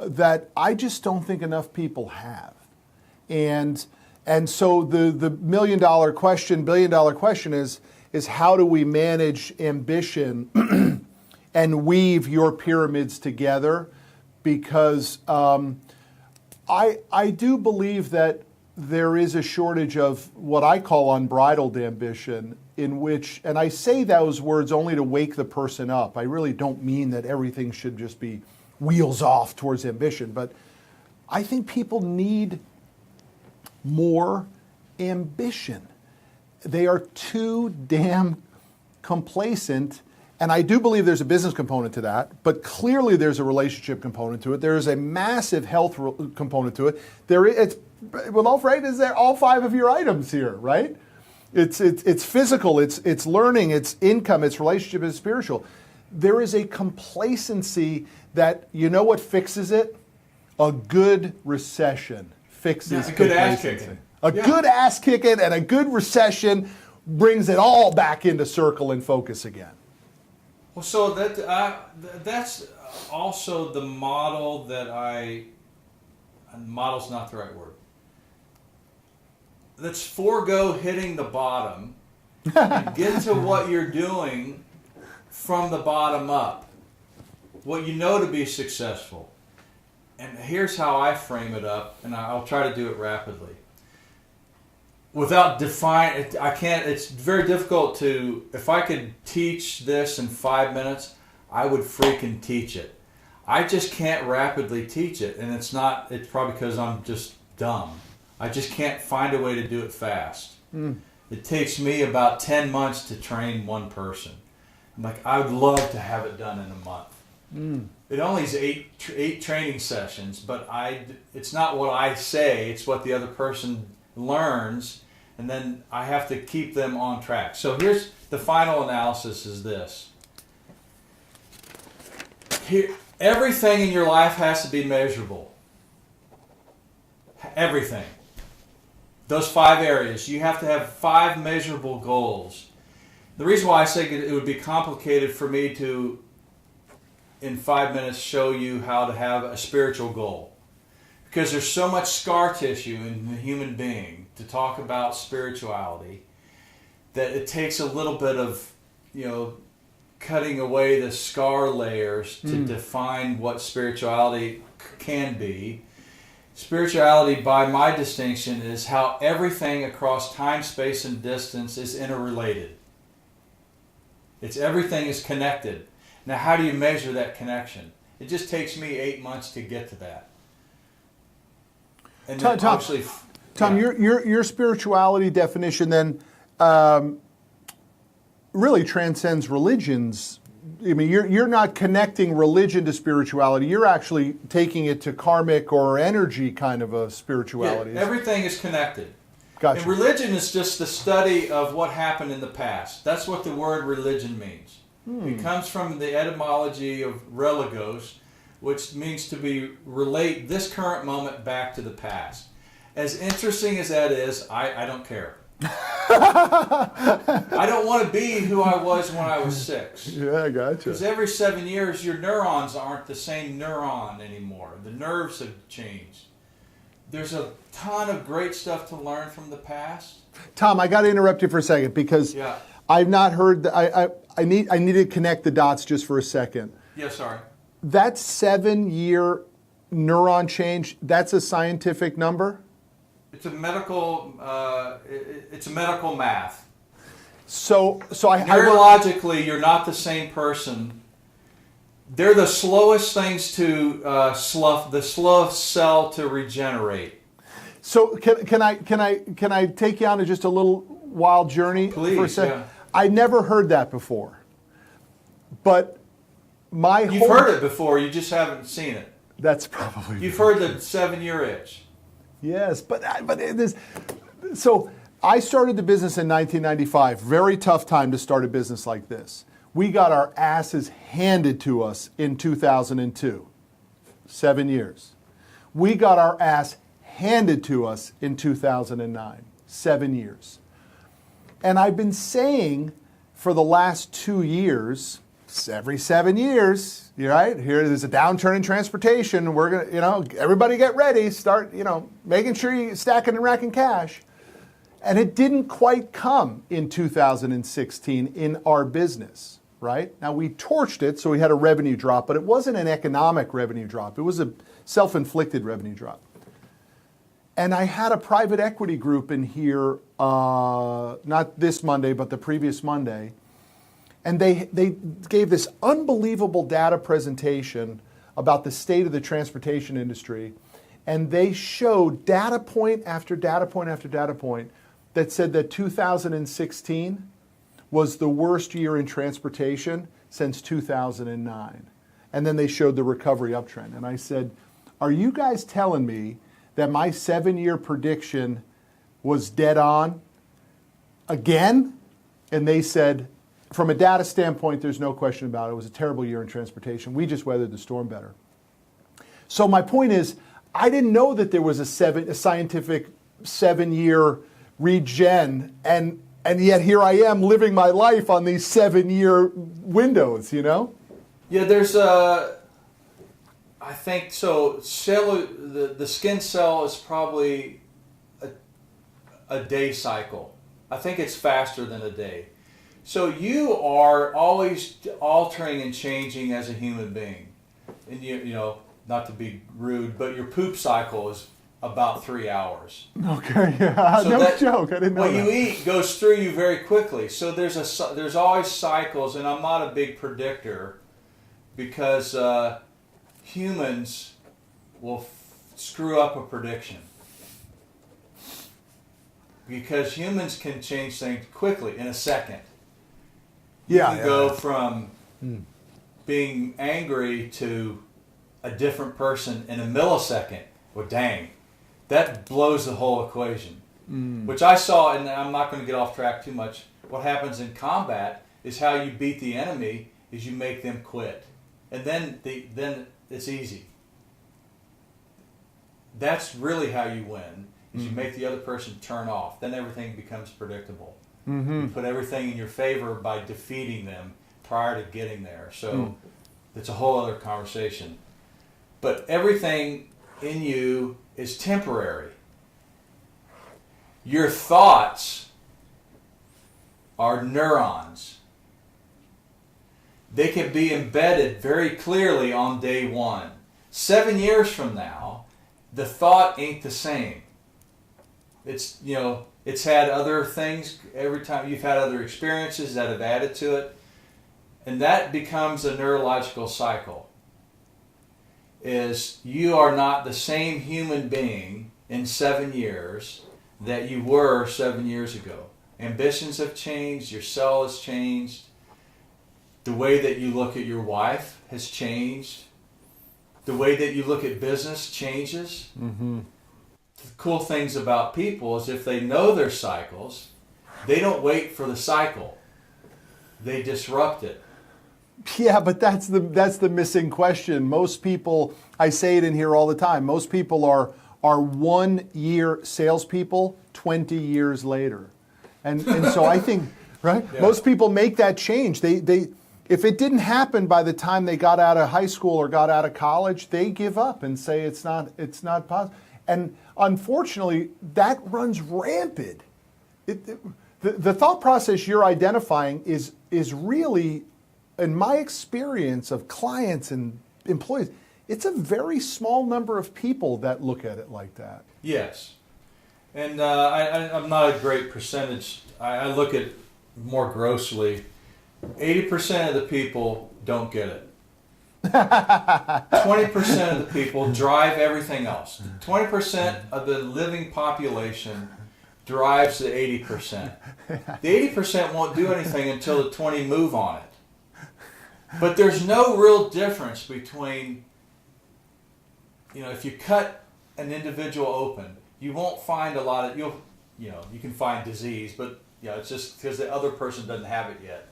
that I just don't think enough people have. And so the billion dollar question is how do we manage ambition and weave your pyramids together? Because I do believe that there is a shortage of what I call unbridled ambition, in which, and I say those words only to wake the person up. I really don't mean that everything should just be wheels off towards ambition, but I think people need more ambition. They are too damn complacent, and I do believe there's a business component to that, but clearly there's a relationship component to it. There is a massive health component to it. It's with all right, is there all 5 of your items here, right? It's physical, it's learning, it's income, it's relationship, it's spiritual. There is a complacency that, you know what fixes it? A good recession fixes a good ass complacency. kicking. Good ass kicking and a good recession brings it all back into circle and focus again. Well, so that's also the model that model's not the right word. Let's forego hitting the bottom and get to what you're doing from the bottom up. What you know to be successful. And here's how I frame it up, and I'll try to do it rapidly. Without defining, I can't, it's very difficult to, if I could teach this in 5 minutes, I would freaking teach it. I just can't rapidly teach it, and it's probably because I'm just dumb. I just can't find a way to do it fast. It takes me about 10 months to train one person. I'm like, I would love to have it done in a month. It only is eight training sessions, but it's not what I say, it's what the other person learns, and then I have to keep them on track. So here's the final analysis is this. Everything in your life has to be measurable. Everything. Those 5 areas. You have to have 5 measurable goals. The reason why I say it would be complicated for me to, in 5 minutes, show you how to have a spiritual goal. Because there's so much scar tissue in the human being to talk about spirituality that it takes a little bit of, cutting away the scar layers to define what spirituality can be. Spirituality, by my distinction, is how everything across time, space, and distance is interrelated. Everything is connected. Now, how do you measure that connection? It just takes me 8 months to get to that. And Thom, your spirituality definition then really transcends religions. I mean, you're not connecting religion to spirituality. You're actually taking it to karmic or energy kind of a spirituality. Yeah, everything is connected. Gotcha. And religion is just the study of what happened in the past. That's what the word religion means. It comes from the etymology of religos, which means to relate this current moment back to the past. As interesting as that is, I don't care. I don't want to be who I was when I was 6. Yeah, I gotcha. Because every 7 years, your neurons aren't the same neuron anymore. The nerves have changed. There's a ton of great stuff to learn from the past. Thom, I got to interrupt you for a second because I've not heard. I need to connect the dots just for a second. Yeah, sorry. That 7-year neuron change, that's a scientific number? It's a medical math. So neurologically, you're not the same person. They're the slowest things to the slowest cell to regenerate. So can I take you on just a little wild journey? Please, for a second? yeah. I never heard that before. But You've heard it before, you just haven't seen it. That's probably You've heard the 7-year itch. Yes, but it is. So I started the business in 1995. Very tough time to start a business like this. We got our asses handed to us in 2002. 7 years. We got our ass handed to us in 2009. 7 years. And I've been saying for the last 2 years, every 7 years, right? Here, there's a downturn in transportation. We're gonna, everybody get ready. Start, making sure you're stacking and racking cash. And it didn't quite come in 2016 in our business, right? Now we torched it, so we had a revenue drop, but it wasn't an economic revenue drop. It was a self-inflicted revenue drop. And I had a private equity group in here, not this Monday, but the previous Monday. And they gave this unbelievable data presentation about the state of the transportation industry. And they showed data point after data point after data point that said that 2016 was the worst year in transportation since 2009. And then they showed the recovery uptrend. And I said, are you guys telling me that my 7-year prediction was dead on again? And they said, from a data standpoint, there's no question about it. It was a terrible year in transportation. We just weathered the storm better. So my point is, I didn't know that there was a scientific 7-year regen, and yet here I am living my life on these 7-year windows, you know? Yeah, there's I think so. The skin cell is probably a day cycle. I think it's faster than a day. So you are always altering and changing as a human being, and you know, not to be rude, but your poop cycle is about 3 hours. Okay, yeah, so no that, joke. I didn't know what that. you eat goes through you very quickly. So there's always cycles, and I'm not a big predictor because humans will screw up a prediction. Because humans can change things quickly in a second. You can go from being angry to a different person in a millisecond. Well, dang, that blows the whole equation. Which I saw, and I'm not going to get off track too much. What happens in combat is how you beat the enemy is you make them quit, and then it's easy. That's really how you win. Is you make the other person turn off. Then everything becomes predictable. You put everything in your favor by defeating them prior to getting there. So it's a whole other conversation. But everything in you is temporary. Your thoughts are neurons. They can be embedded very clearly on day one. 7 years from now, the thought ain't the same. It's, you know, it's had other things every time. You've had other experiences that have added to it. And that becomes a neurological cycle. Is you are not the same human being in 7 years that you were 7 years ago. Ambitions have changed. Your cell has changed. The way that you look at your wife has changed. The way that you look at business changes. The cool things about people is if they know their cycles, they don't wait for the cycle. They disrupt it. Yeah, but that's the missing question. Most people, I say it in here all the time, most people are 1 year salespeople 20 years later. And so I think, right? Yeah. Most people make that change. They if it didn't happen by the time they got out of high school or got out of college, they give up and say it's not possible. And unfortunately, that runs rampant. The thought process you're identifying is really, in my experience of clients and employees, it's a very small number of people that look at it like that. Yes. And I'm not a great percentage. I look at more grossly. 80% of the people don't get it. 20% of the people drive everything else. 20% of the living population drives the 80%. The 80% won't do anything until the 20 move on it. But there's no real difference between, you know, if you cut an individual open, you won't find a lot of, you can find disease, but it's just because the other person doesn't have it yet.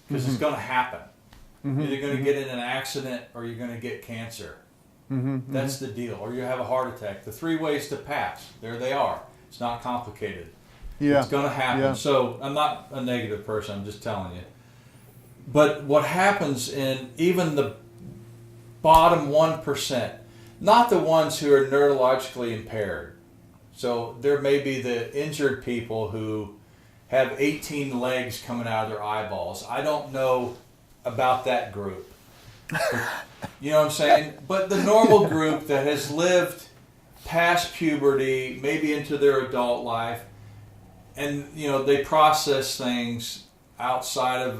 Because it's going to happen. You're either going to get in an accident or you're going to get cancer. That's the deal. Or you have a heart attack. The 3 ways to pass. There they are. It's not complicated. Yeah. It's going to happen. Yeah. So I'm not a negative person. I'm just telling you. But what happens in even the bottom 1%, not the ones who are neurologically impaired. So there may be the injured people who have 18 legs coming out of their eyeballs. I don't know about that group. You know what I'm saying? But the normal group that has lived past puberty, maybe into their adult life, and they process things outside of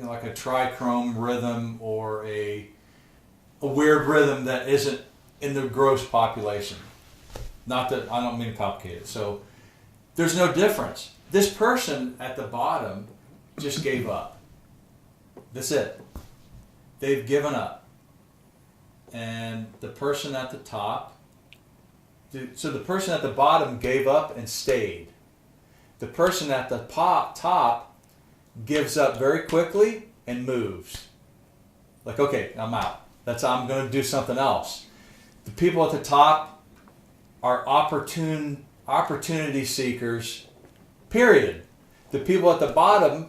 like a trichrome rhythm or a weird rhythm that isn't in the gross population. Not that I don't mean to complicate it. So there's no difference. This person at the bottom just gave up. That's it. They've given up. And the person at the top So the person at the bottom gave up and stayed. The person at the top gives up very quickly and moves. Like, okay, I'm out. I'm going to do something else. The people at the top are opportunity seekers, period. The people at the bottom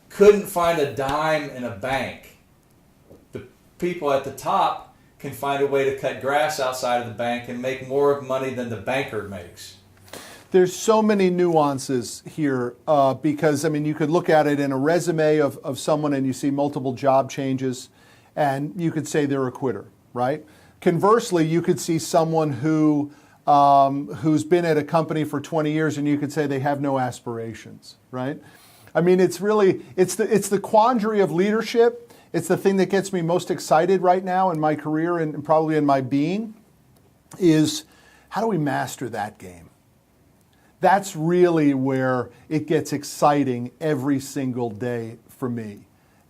couldn't find a dime in a bank. The people at the top can find a way to cut grass outside of the bank and make more money than the banker makes. There's so many nuances here because, I mean, you could look at it in a resume of someone and you see multiple job changes and you could say they're a quitter, right? Conversely, you could see someone who's been at a company for 20 years and you could say they have no aspirations, right? I mean, it's the quandary of leadership. It's the thing that gets me most excited right now in my career and probably in my being is how do we master that game? That's really where it gets exciting every single day for me.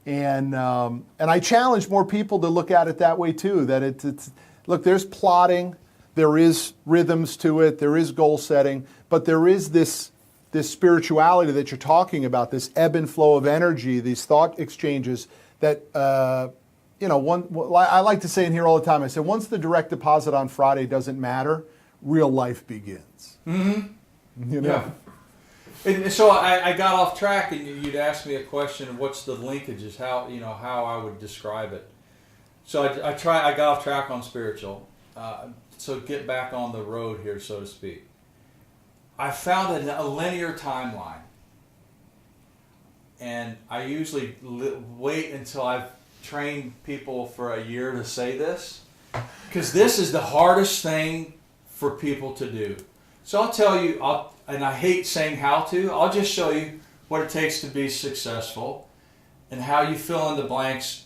And I challenge more people to look at it that way too, that it's look, there's plotting, there is rhythms to it, there is goal setting, but there is this spirituality that you're talking about, this ebb and flow of energy, these thought exchanges that, I like to say in here all the time, I said, once the direct deposit on Friday doesn't matter, real life begins. Mm-hmm. Yeah. And so I got off track, and you'd asked me a question of what's the linkages, how I would describe it. So I got off track on spiritual. So get back on the road here, so to speak. I found a linear timeline, and I usually wait until I've trained people for a year to say this, because this is the hardest thing for people to do. So I'll tell you, and I hate saying how to, I'll just show you what it takes to be successful, and how you fill in the blanks,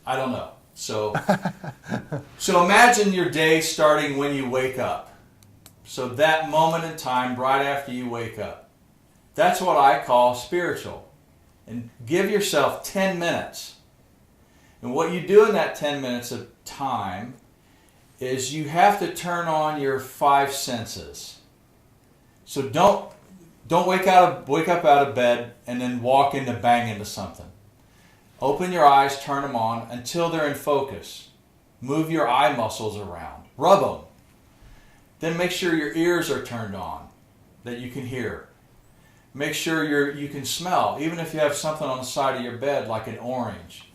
I don't know. So imagine your day starting when you wake up. So that moment in time right after you wake up. That's what I call spiritual. And give yourself 10 minutes. And what you do in that 10 minutes of time is you have to turn on your 5 senses. So don't wake up out of bed and then walk into bang into something. Open your eyes, turn them on until they're in focus. Move your eye muscles around. Rub them. Then make sure your ears are turned on, that you can hear. Make sure you can smell, even if you have something on the side of your bed like an orange,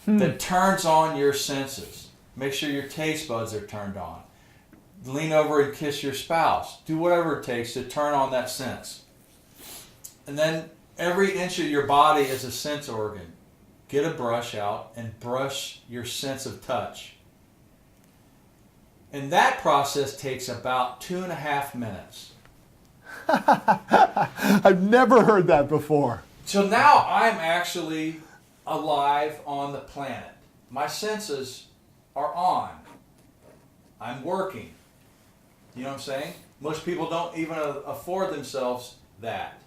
that turns on your senses. Make sure your taste buds are turned on. Lean over and kiss your spouse. Do whatever it takes to turn on that sense. And then every inch of your body is a sense organ. Get a brush out and brush your sense of touch. And that process takes about 2.5 minutes. I've never heard that before. So now I'm actually alive on the planet. My senses are on. I'm working. You know what I'm saying? Most people don't even afford themselves that.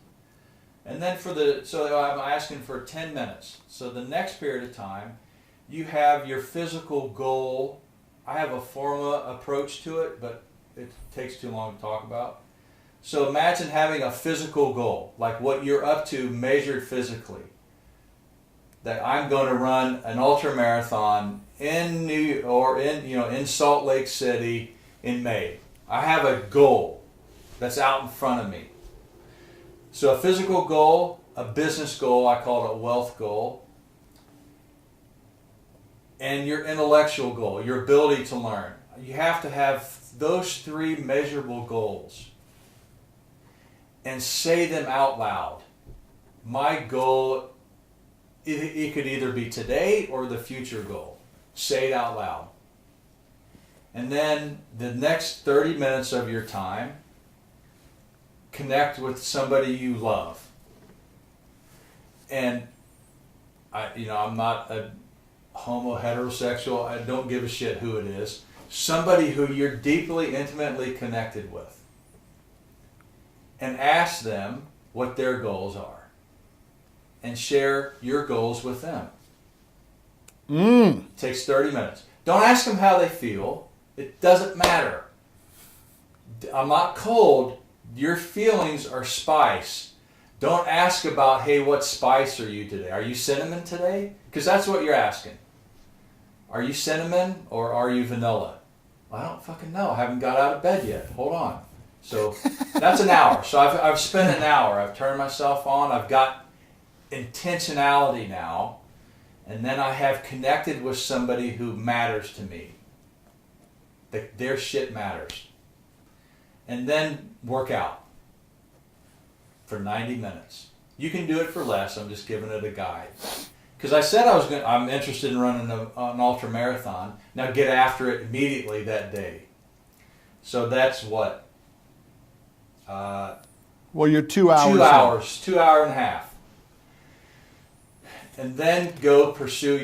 And then so I'm asking for 10 minutes. So the next period of time, you have your physical goal. I have a formula approach to it, but it takes too long to talk about. So imagine having a physical goal, like what you're up to measured physically. That I'm going to run an ultra marathon in Salt Lake City in May. I have a goal that's out in front of me. So a physical goal, a business goal, I call it a wealth goal, and your intellectual goal, your ability to learn. You have to have those 3 measurable goals and say them out loud. My goal, it could either be today or the future goal. Say it out loud. And then the next 30 minutes of your time, connect with somebody you love. And I'm not a homo heterosexual. I don't give a shit who it is. Somebody who you're deeply, intimately connected with. And ask them what their goals are. And share your goals with them. It takes 30 minutes. Don't ask them how they feel. It doesn't matter. I'm not cold. Your feelings are spice. Don't ask about, hey, what spice are you today? Are you cinnamon today? Because that's what you're asking. Are you cinnamon or are you vanilla? I don't fucking know. I haven't got out of bed yet. Hold on. So that's an hour. So I've spent an hour. I've turned myself on. I've got intentionality now. And then I have connected with somebody who matters to me. Their shit matters. And then work out for 90 minutes. You can do it for less. I'm just giving it a guide. Because I said I'm interested in running an ultra marathon. Now get after it immediately that day. So that's what? Well, you're 2 hours. 2 hours, 2 hour and a half. And then go pursue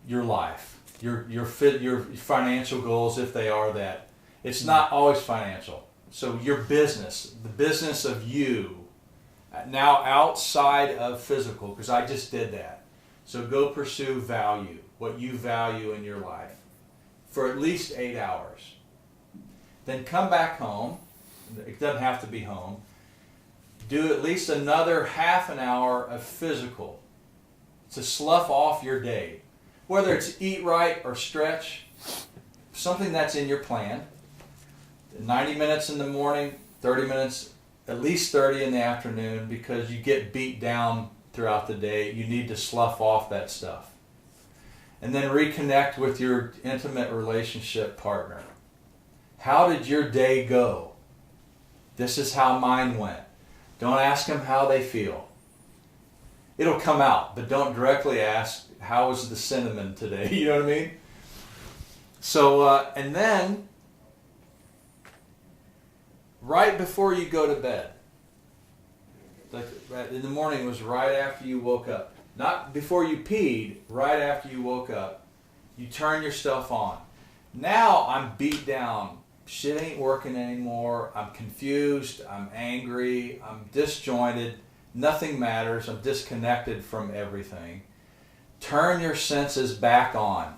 your life, your financial goals if they are that. It's not always financial. So your business, the business of you, now outside of physical, because I just did that. So go pursue value, what you value in your life, for at least 8 hours. Then come back home. It doesn't have to be home. Do at least another half an hour of physical to slough off your day. Whether it's eat right or stretch, something that's in your plan. 90 minutes in the morning, 30 minutes, at least 30 in the afternoon, because you get beat down throughout the day. You need to slough off that stuff. And then reconnect with your intimate relationship partner. How did your day go? This is how mine went. Don't ask them how they feel. It'll come out, but don't directly ask, how was the cinnamon today? You know what I mean? So, and then, right before you go to bed, like in the morning was right after you woke up. Not before you peed, right after you woke up. You turn your stuff on. Now I'm beat down. Shit ain't working anymore. I'm confused. I'm angry. I'm disjointed. Nothing matters. I'm disconnected from everything. Turn your senses back on.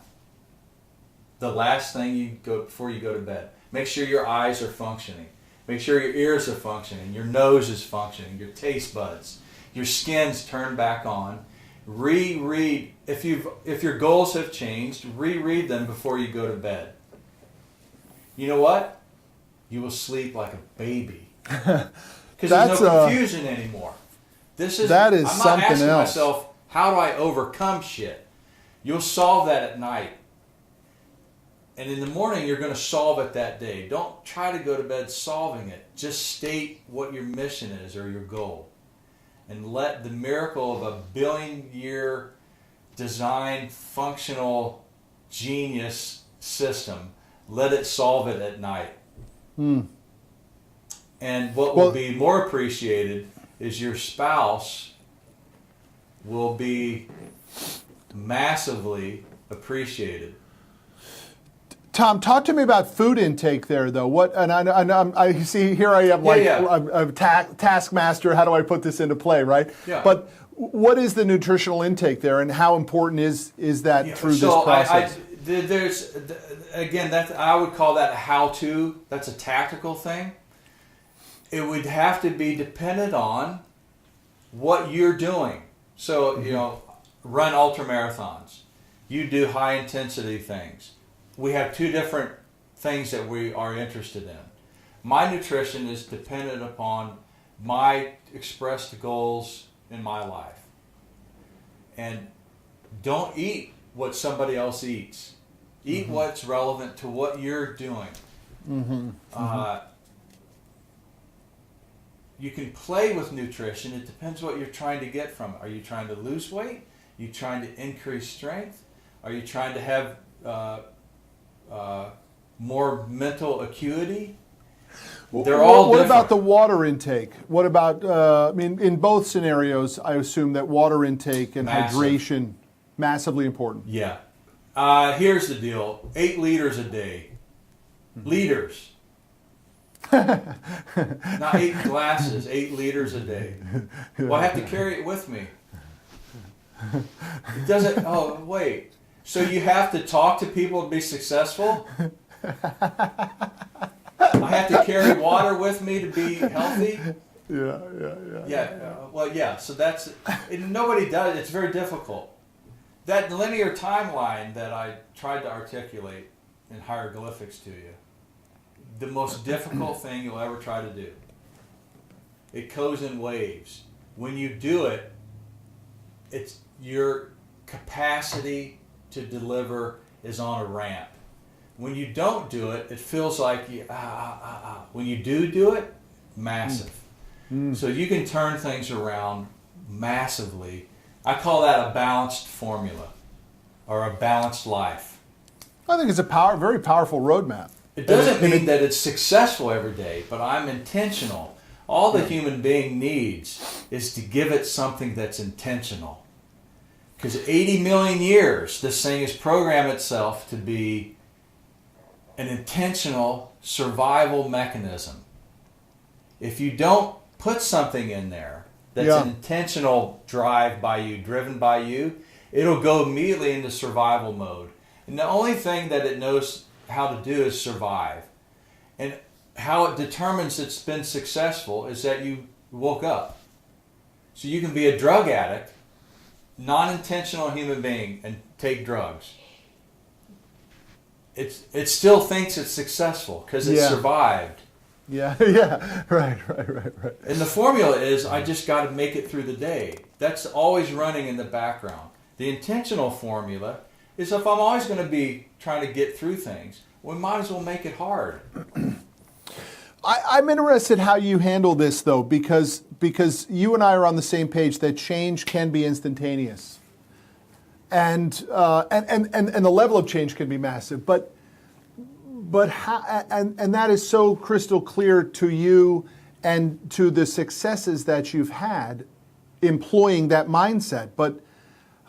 The last thing you go before you go to bed. Make sure your eyes are functioning. Make sure your ears are functioning. Your nose is functioning. Your taste buds. Your skin's turned back on. Reread. If your goals have changed, reread them before you go to bed. You know what? You will sleep like a baby. Because there's no confusion anymore. That is I'm not something asking else. myself, how do I overcome shit? You'll solve that at night. And in the morning, you're going to solve it that day. Don't try to go to bed solving it. Just state what your mission is or your goal. And let the miracle of a billion-year design, functional, genius system, let it solve it at night. And what will be more appreciated is your spouse will be massively appreciated. Thom, talk to me about food intake there, though. What? And I see here I am like a taskmaster. How do I put this into play, right? Yeah. But what is the nutritional intake there, and how important is that through this process? There's again that I would call that a how-to. That's a tactical thing. It would have to be dependent on what you're doing. So you know, run ultra marathons. You do high intensity things. We have two different things that we are interested in. My nutrition is dependent upon my expressed goals in my life. And don't eat what somebody else eats. Eat what's relevant to what you're doing. You can play with nutrition. It depends what you're trying to get from it. Are you trying to lose weight? Are you trying to increase strength? Are you trying to have more mental acuity? They're all different. What about the water intake? What about, I mean, in both scenarios, I assume that water intake and hydration, massively important. Yeah. Here's the deal. 8 liters a day. Liters. Not 8 glasses, 8 liters a day. Well, I have to carry it with me. It doesn't, oh, wait. So you have to talk to people to be successful? I have to carry water with me to be healthy? Yeah. So that's nobody does. It's very difficult. That linear timeline that I tried to articulate in hieroglyphics to you, the most difficult thing you'll ever try to do. It goes in waves. When you do it, it's your capacity to deliver is on a ramp. When you don't do it, it feels like When you do it, massive. So you can turn things around massively. I call that a balanced formula or a balanced life. I think it's a very powerful roadmap. It doesn't mean that it's successful every day, but I'm intentional. All the human being needs is to give it something that's intentional. Because 80 million years, this thing has programmed itself to be an intentional survival mechanism. If you don't put something in there that's an intentional driven by you, it'll go immediately into survival mode. And the only thing that it knows how to do is survive. And how it determines it's been successful is that you woke up. So you can be a drug addict, non-intentional human being, and take drugs. It still thinks it's successful because it survived. Right. And the formula is, I just got to make it through the day. That's always running in the background. The intentional formula is, if I'm always going to be trying to get through things, we might as well make it hard. I'm interested how you handle this, though, because you and I are on the same page that change can be instantaneous, and the level of change can be massive. But how, and that is so crystal clear to you and to the successes that you've had employing that mindset. But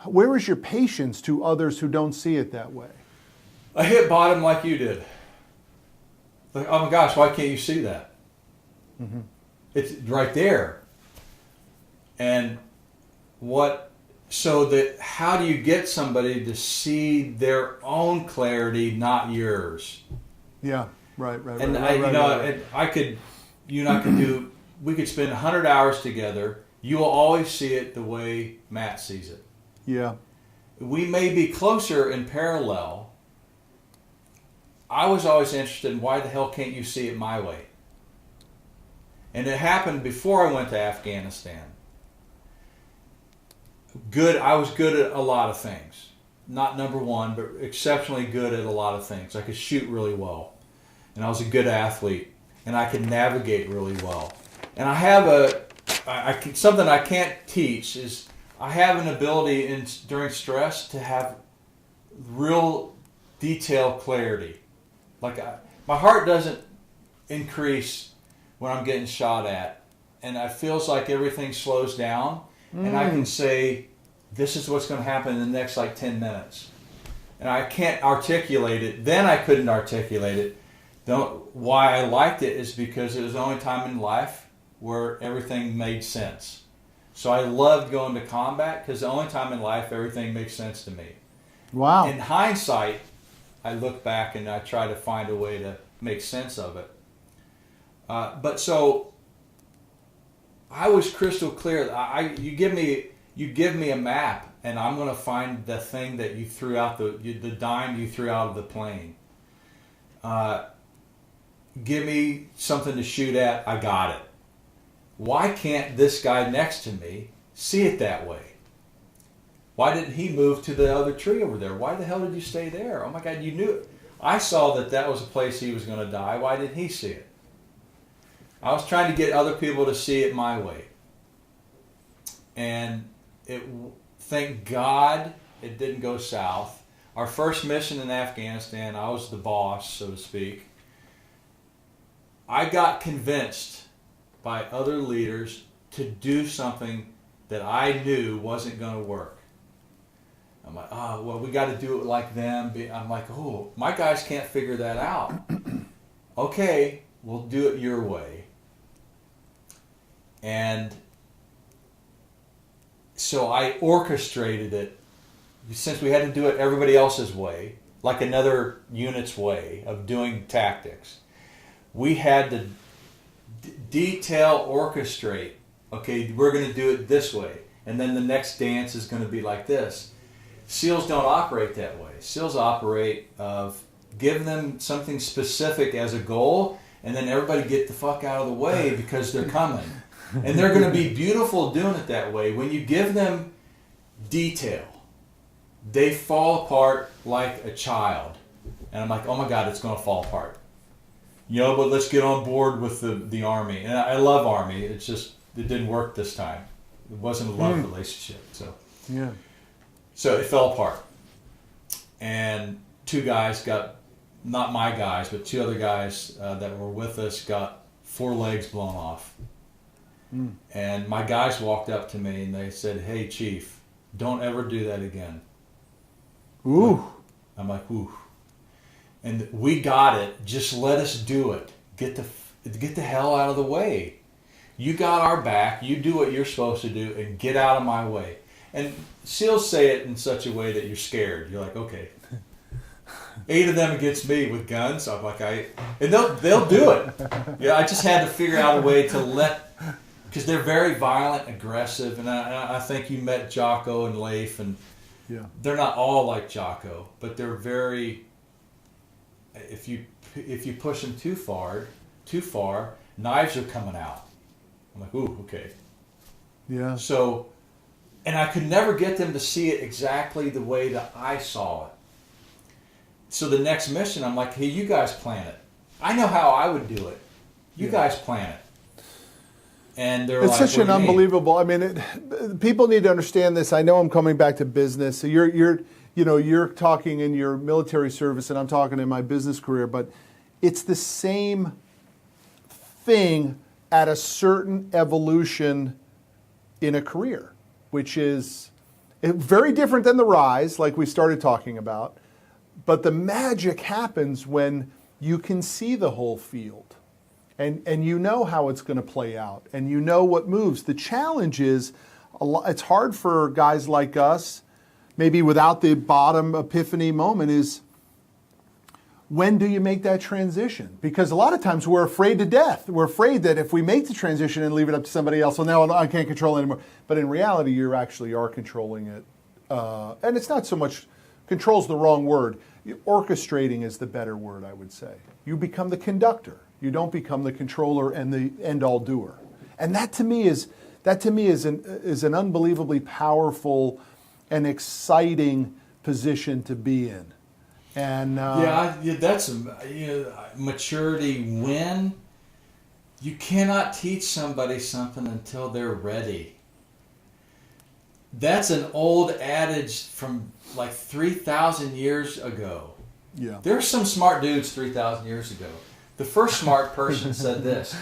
where is your patience to others who don't see it that way? I hit bottom like you did. Like, oh my gosh, why can't you see that? Mm-hmm. It's right there. And how do you get somebody to see their own clarity, not yours? Yeah, right. And we could spend 100 hours together. You will always see it the way Matt sees it. Yeah. We may be closer in parallel. I was always interested in, why the hell can't you see it my way? And it happened before I went to Afghanistan. I was good at a lot of things. Not number one, but exceptionally good at a lot of things. I could shoot really well. And I was a good athlete. And I could navigate really well. And I have something I can't teach is, I have an ability during stress to have real detailed clarity. Like my heart doesn't increase when I'm getting shot at, and it feels like everything slows down, and I can say, this is what's going to happen in the next 10 minutes. And I can't articulate it. Then I couldn't articulate it. Why I liked it is because it was the only time in life where everything made sense. So I loved going to combat because the only time in life everything makes sense to me. Wow. In hindsight, I look back and I try to find a way to make sense of it. But so I was crystal clear. You give me a map, and I'm going to find the thing that you threw out, the dime you threw out of the plane. Give me something to shoot at. I got it. Why can't this guy next to me see it that way? Why didn't he move to the other tree over there? Why the hell did you stay there? Oh my God, you knew. I saw that was a place he was going to die. Why didn't he see it? I was trying to get other people to see it my way. And thank God it didn't go south. Our first mission in Afghanistan, I was the boss, so to speak. I got convinced by other leaders to do something that I knew wasn't going to work. I'm like, we got to do it like them. I'm like, my guys can't figure that out. Okay, we'll do it your way. And so I orchestrated it, since we had to do it everybody else's way, like another unit's way of doing tactics. we had to detail orchestrate. Okay, we're going to do it this way, and then the next dance is going to be like this. SEALs don't operate that way. SEALs operate of give them something specific as a goal, and then everybody get the fuck out of the way because they're coming. And they're going to be beautiful doing it that way. When you give them detail, they fall apart like a child. And I'm like, oh my God, it's going to fall apart. But let's get on board with the Army. And I love Army. It's just, it didn't work this time. It wasn't a love relationship. So it fell apart. And two guys got, not my guys, but two other guys that were with us got 4 legs blown off. And my guys walked up to me and they said, hey, Chief, don't ever do that again. Ooh. I'm like, ooh. And we got it. Just let us do it. Get the hell out of the way. You got our back. You do what you're supposed to do and get out of my way. And SEALs say it in such a way that you're scared. You're like, okay. 8 of them against me with guns. I'm like, and they'll do it. I just had to figure out a way to because they're very violent, aggressive, and I think you met Jocko and Leif, and they're not all like Jocko, but they're very. If you push them too far, knives are coming out. I'm like, ooh, okay. Yeah. So, and I could never get them to see it exactly the way that I saw it. So the next mission, I'm like, hey, you guys plan it. I know how I would do it. You guys plan it. And they're it's such an unbelievable. I mean, people need to understand this. I know I'm coming back to business. So you're talking in your military service, and I'm talking in my business career. But it's the same thing at a certain evolution in a career, which is very different than the rise, like we started talking about. But the magic happens when you can see the whole field. And you know how it's going to play out, and you know what moves. The challenge is, it's hard for guys like us, maybe without the bottom epiphany moment, is when do you make that transition? Because a lot of times we're afraid to death. We're afraid that if we make the transition and leave it up to somebody else, well, now I can't control it anymore. But in reality, you actually are controlling it. And it's not so much, control's the wrong word. Orchestrating is the better word, I would say. You become the conductor. You don't become the controller and the end-all doer. And that to me is an unbelievably powerful and exciting position to be in. And that's maturity. When you cannot teach somebody something until they're ready. That's an old adage from like 3,000 years ago. Yeah, there's some smart dudes 3,000 years ago. The first smart person said this: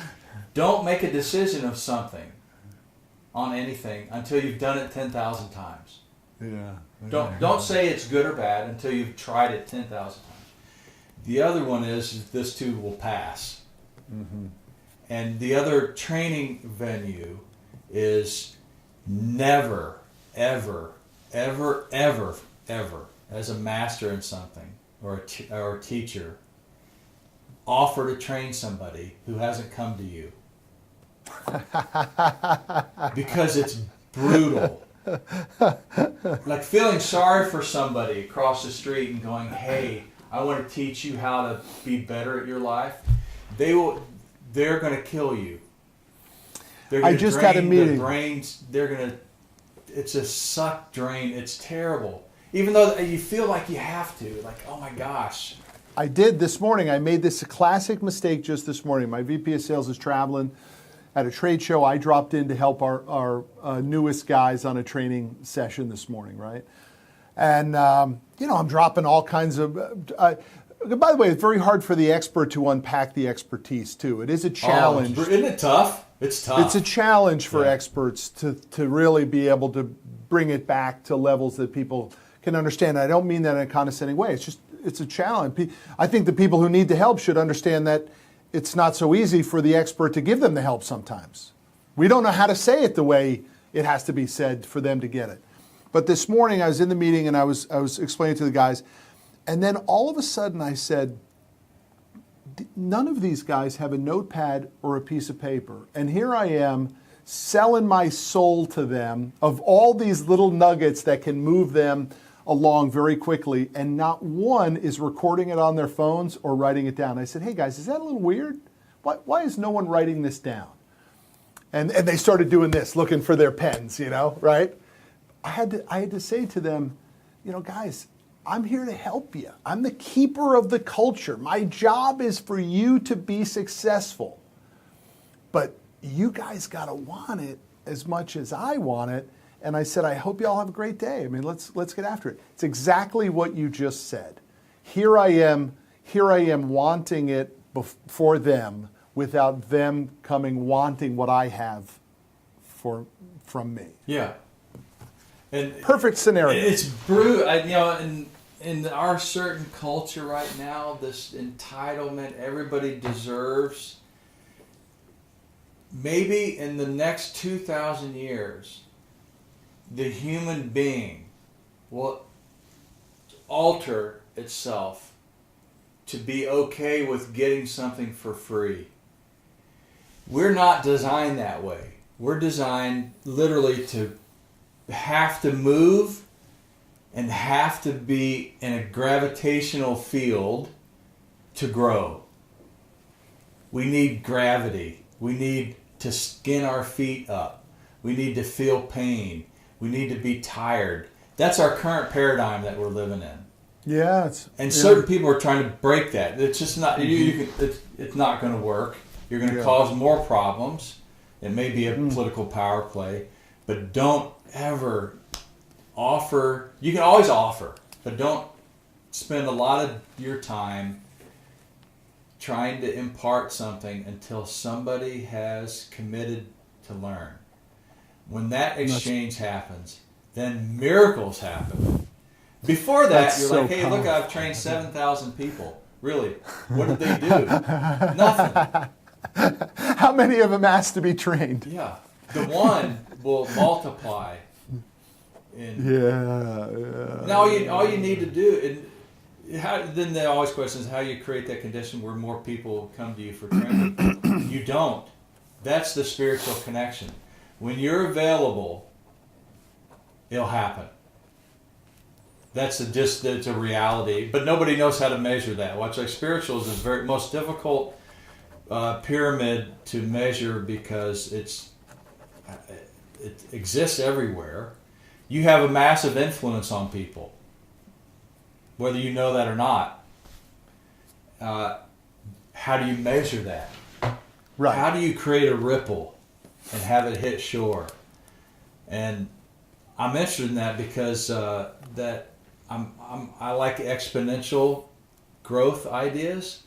don't make a decision of something on anything until you've done it 10,000 times. Yeah. Don't say it's good or bad until you've tried it 10,000 times. The other one is this too will pass. Mm-hmm. And the other training venue is never, ever, ever, ever, ever, as a master in something or a teacher, offer to train somebody who hasn't come to you. Because it's brutal. Like feeling sorry for somebody across the street and going, hey, I want to teach you how to be better at your life. They're going to kill you. I just had a meeting. The brains, it's a suck drain. It's terrible. Even though you feel like you have to, like, oh my gosh. I did this morning. I made this classic mistake just this morning. My VP of sales is traveling at a trade show. I dropped in to help our newest guys on a training session this morning, right? And, I'm dropping all kinds of... by the way, it's very hard for the expert to unpack the expertise, too. It is a challenge. Isn't it tough? It's tough. It's a challenge for experts to really be able to bring it back to levels that people can understand. I don't mean that in a condescending way. It's a challenge. I think the people who need the help should understand that it's not so easy for the expert to give them the help sometimes. We don't know how to say it the way it has to be said for them to get it. But this morning I was in the meeting and I was explaining to the guys, and then all of a sudden I said, none of these guys have a notepad or a piece of paper. And here I am selling my soul to them of all these little nuggets that can move them along very quickly, and not one is recording it on their phones or writing it down. I said, hey guys, is that a little weird? Why is no one writing this down? And they started doing this, looking for their pens, right? I had to say to them, guys, I'm here to help you. I'm the keeper of the culture. My job is for you to be successful. But you guys got to want it as much as I want it. And I said, I hope you all have a great day. I mean, let's get after it. It's exactly what you just said. Here I am wanting it for them without them coming wanting what I have from me. Yeah. And perfect scenario. It's brutal. In our certain culture right now, this entitlement everybody deserves. Maybe in the next 2,000 years, the human being will alter itself to be okay with getting something for free. We're not designed that way. We're designed literally to have to move and have to be in a gravitational field to grow. We need gravity. We need to skin our feet up. We need to feel pain. We need to be tired. That's our current paradigm that we're living in. Yeah. Certain people are trying to break that. It's just not. It's not going to work. You're going to cause more problems. It may be a political power play, but don't ever offer. You can always offer, but don't spend a lot of your time trying to impart something until somebody has committed to learn. When that exchange happens, then miracles happen. Before that, you're like, hey, look, I've trained 7,000 people. Really? What did they do? Nothing. How many of them asked to be trained? Yeah. The one will multiply. Now all you need to do, then the always question is how you create that condition where more people come to you for training. You don't. That's the spiritual connection. When you're available, it'll happen. That's a reality, but nobody knows how to measure that. Watch, like spirituals is the most difficult pyramid to measure because it exists everywhere. You have a massive influence on people, whether you know that or not. How do you measure that? Right. How do you create a ripple and have it hit shore? And I'm interested in that because I like exponential growth ideas.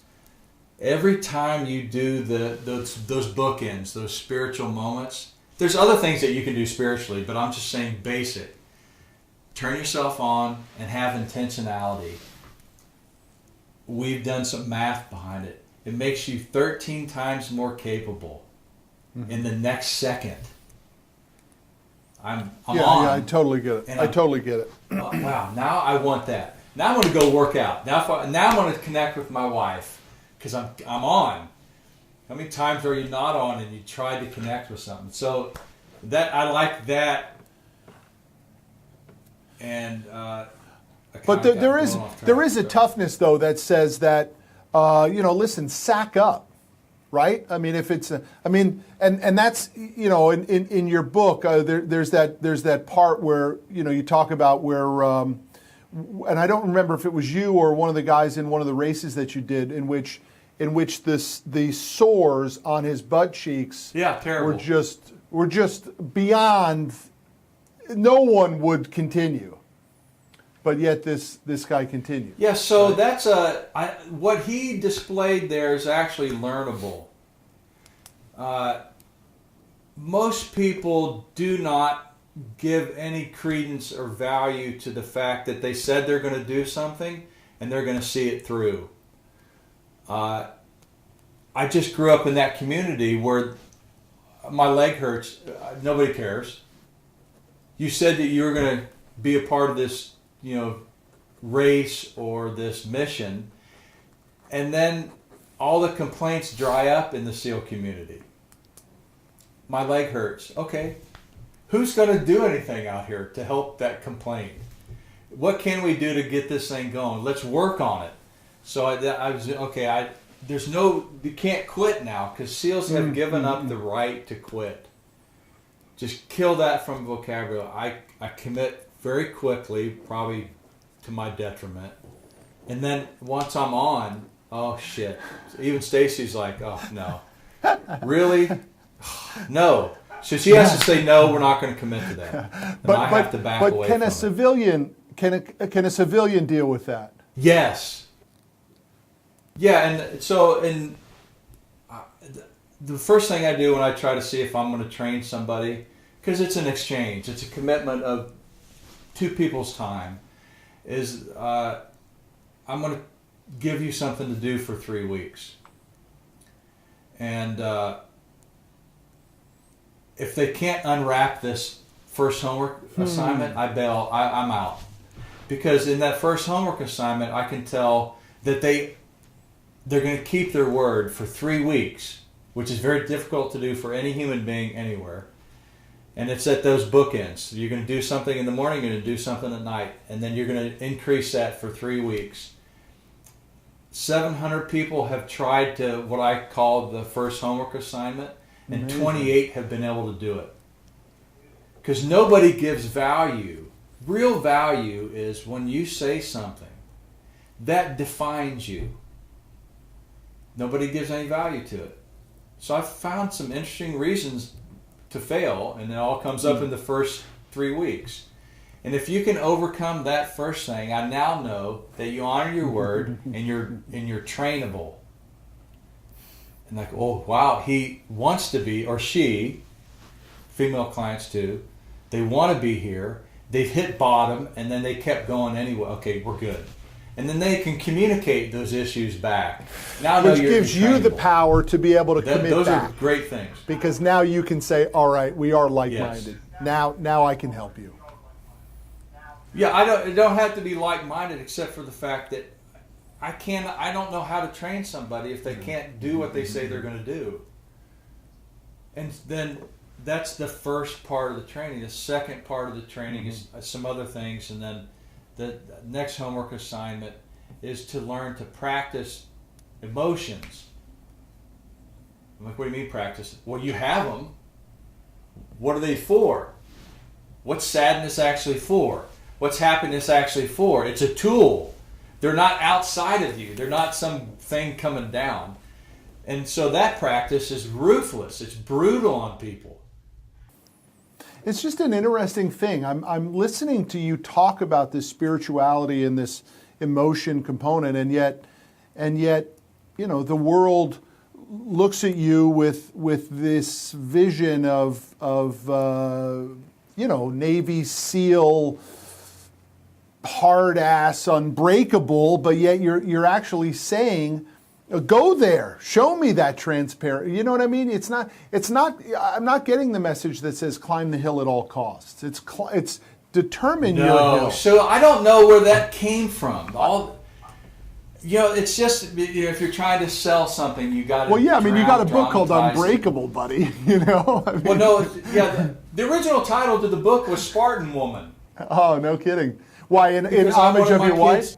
Every time you do those bookends, those spiritual moments, there's other things that you can do spiritually, but I'm just saying basic. Turn yourself on and have intentionality. We've done some math behind it. It makes you 13 times more capable in the next second. I'm on. Yeah, I totally get it. I totally get it. Wow, now I want that. Now I want to go work out. Now I want to connect with my wife because I'm on. How many times are you not on and you tried to connect with something? So that I like that. And but there is a toughness though that says that listen, sack up. Right? I mean, if it's, and that's, in your book, there's that part where, you talk about where, and I don't remember if it was you or one of the guys in one of the races that you did, in which the sores on his butt cheeks, terrible. were just beyond. No one would continue. But yet this guy continued. Yeah, so that's what he displayed there is actually learnable. Most people do not give any credence or value to the fact that they said they're going to do something and they're going to see it through. I just grew up in that community where my leg hurts. Nobody cares. You said that you were going to be a part of this race or this mission, and then all the complaints dry up in the SEAL community. My leg hurts. Okay. Who's going to do anything out here to help that complaint? What can we do to get this thing going? Let's work on it. So I was, okay, you can't quit now, because SEALs have given up the right to quit. Just kill that from vocabulary. I commit very quickly, probably to my detriment. And then once I'm on, oh shit. Even Stacy's like, oh no. Really? No. So she has to say, no, we're not going to commit to that. And I have to back away from it. Can a civilian deal with that? Yes. Yeah, and so the first thing I do when I try to see if I'm going to train somebody, because it's an exchange, it's a commitment of two people's time, is I'm going to give you something to do for 3 weeks. And if they can't unwrap this first homework assignment, I bail. I'm out. Because in that first homework assignment, I can tell that they're going to keep their word for 3 weeks, which is very difficult to do for any human being anywhere. And it's at those bookends. You're going to do something in the morning, you're going to do something at night, and then you're going to increase that for 3 weeks. 700 people have tried to, what I call the first homework assignment, and 28 have been able to do it. Because nobody gives value. Real value is when you say something that defines you. Nobody gives any value to it. So I've found some interesting reasons to fail, and it all comes up in the first 3 weeks. And if you can overcome that first thing, I now know that you honor your word and you're trainable. And like, oh wow, he wants to be, or she, female clients too, they want to be here. They've hit bottom, and then they kept going anyway. Okay, we're good. And then they can communicate those issues back. Now, which gives you the power to be able to commit those back. Are great things. Because now you can say, all right, we are like-minded. Yes. Now I can help you. Yeah, it don't have to be like-minded, except for the fact that I don't know how to train somebody if they can't do what they say they're going to do. And then that's the first part of the training. The second part of the training is some other things, and then the next homework assignment is to learn to practice emotions. I'm like, what do you mean practice? Well, you have them. What are they for? What's sadness actually for? What's happiness actually for? It's a tool. They're not outside of you. They're not some thing coming down. And so that practice is ruthless. It's brutal on people. It's just an interesting thing. I'm listening to you talk about this spirituality and this emotion component, and yet, you know, the world looks at you with this vision of you know, Navy SEAL, hard ass, unbreakable, but yet you're actually saying, go there, show me that transparent. You know what I mean? It's not. I'm not getting the message that says climb the hill at all costs. It's determine your hill. So I don't know where that came from. It's just, if you're trying to sell something, you got to. Well, yeah, I mean, you got a book called Unbreakable, buddy. You know. I mean, well, no, yeah. The original title to the book was Spartan Woman. Oh, no kidding. Why, in homage of your wife?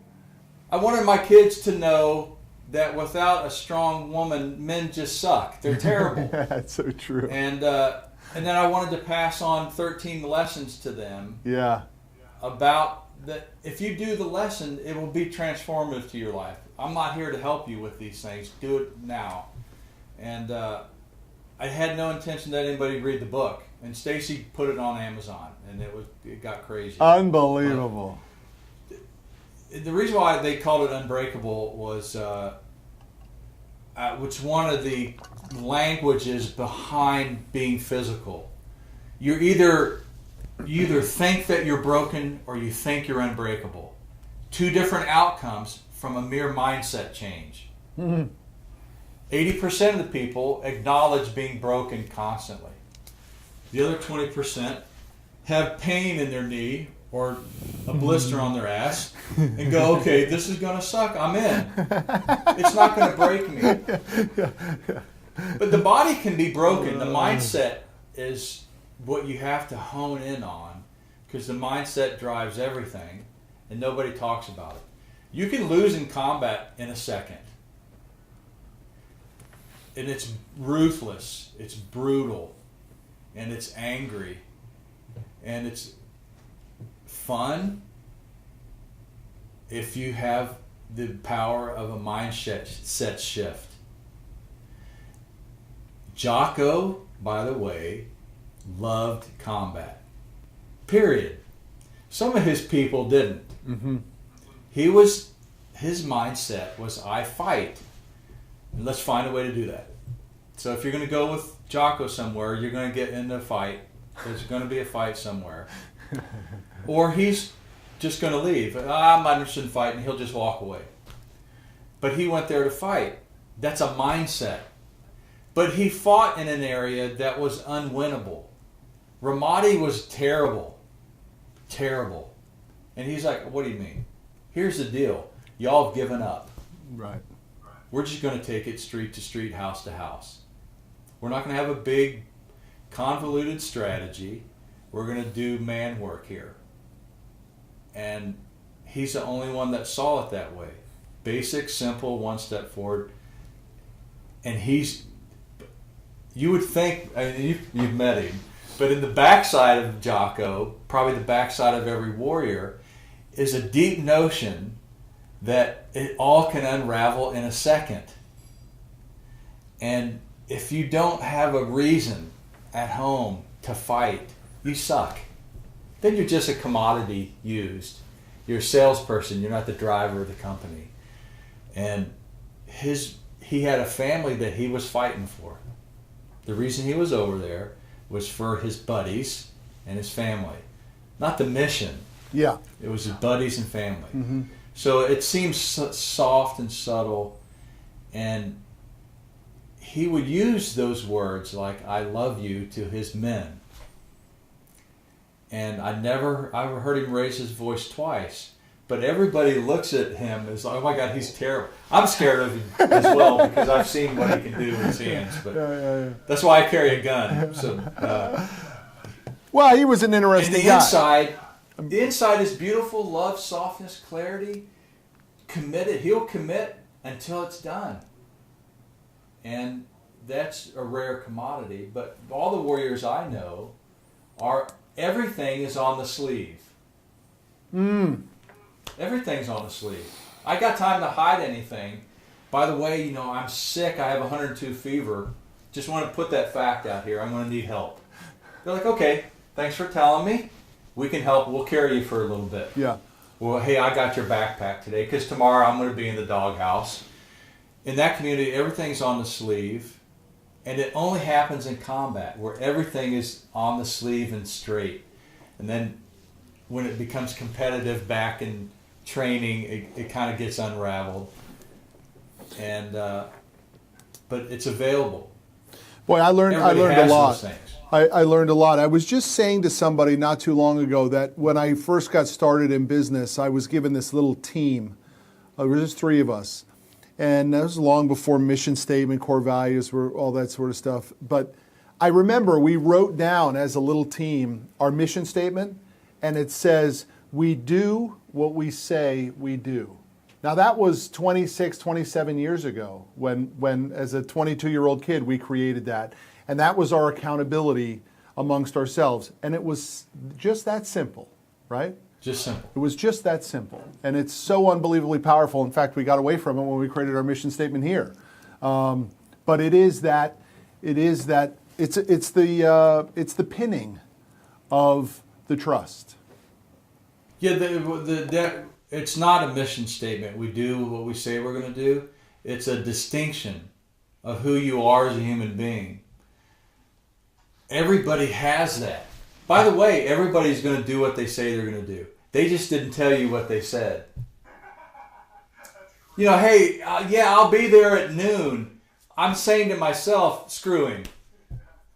I wanted my kids to know that without a strong woman, men just suck. They're terrible. That's so true. And then I wanted to pass on 13 lessons to them. Yeah. About that, if you do the lesson, it will be transformative to your life. I'm not here to help you with these things. Do it now. And I had no intention that anybody read the book. And Stacy put it on Amazon, and it got crazy. Unbelievable. The reason why they called it Unbreakable was which one of the languages behind being physical. You either think that you're broken or you think you're unbreakable. Two different outcomes from a mere mindset change. 80% of the people acknowledge being broken constantly. The other 20% have pain in their knee or a blister on their ass and go, okay, this is going to suck. I'm in. It's not going to break me. But the body can be broken. The mindset is what you have to hone in on, because the mindset drives everything, and nobody talks about it. You can lose in combat in a second. And it's ruthless, it's brutal, and it's angry, and it's fun if you have the power of a mindset shift. Jocko, by the way, loved combat. Period. Some of his people didn't. Mm-hmm. His mindset was, I fight. And let's find a way to do that. So if you're going to go with Jocko somewhere, you're going to get into a fight. There's going to be a fight somewhere. Or he's just going to leave. I'm not interested in fighting. He'll just walk away. But he went there to fight. That's a mindset. But he fought in an area that was unwinnable. Ramadi was terrible. Terrible. And he's like, what do you mean? Here's the deal. Y'all have given up. Right. We're just going to take it street to street, house to house. We're not going to have a big, convoluted strategy. We're going to do man work here. And he's the only one that saw it that way. Basic, simple, one step forward. And you would think, I mean, you've met him, but in the backside of Jocko, probably the backside of every warrior, is a deep notion that it all can unravel in a second. And if you don't have a reason at home to fight, you suck. Then you're just a commodity used. You're a salesperson. You're not the driver of the company. And he had a family that he was fighting for. The reason he was over there was for his buddies and his family. Not the mission. Yeah. It was his buddies and family. Mm-hmm. So it seems soft and subtle, and he would use those words like, I love you, to his men. And I heard him raise his voice twice. But everybody looks at him as, oh my God, he's terrible. I'm scared of him as well, because I've seen what he can do with his hands. But that's why I carry a gun. So, well, he was an interesting guy. The inside is beautiful, love, softness, clarity, committed. He'll commit until it's done. And that's a rare commodity. But all the warriors I know everything is on the sleeve. Everything's on the sleeve. I got time to hide anything. By the way, I'm sick. I have 102 fever. Just want to put that fact out here. I'm going to need help. They're like, okay, thanks for telling me. We can help. We'll carry you for a little bit. Yeah. Well, hey, I got your backpack today because tomorrow I'm going to be in the doghouse. In that community, everything's on the sleeve. And it only happens in combat, where everything is on the sleeve and straight. And then when it becomes competitive back in training, it kind of gets unraveled. And but it's available. Boy, I learned a lot. I learned a lot. I was just saying to somebody not too long ago that when I first got started in business, I was given this little team. There were just three of us. And that was long before mission statement, core values, all that sort of stuff. But I remember we wrote down as a little team our mission statement, and it says, we do what we say we do. Now that was 26, 27 years ago when as a 22-year-old kid, we created that. And that was our accountability amongst ourselves. And it was just that simple, right? Just simple. It was just that simple. And it's so unbelievably powerful. In fact, we got away from it when we created our mission statement here. But it's the pinning of the trust. Yeah, it's not a mission statement. We do what we say we're going to do. It's a distinction of who you are as a human being. Everybody has that. By the way, everybody's going to do what they say they're going to do. They just didn't tell you what they said. Hey, I'll be there at noon. I'm saying to myself, screw him.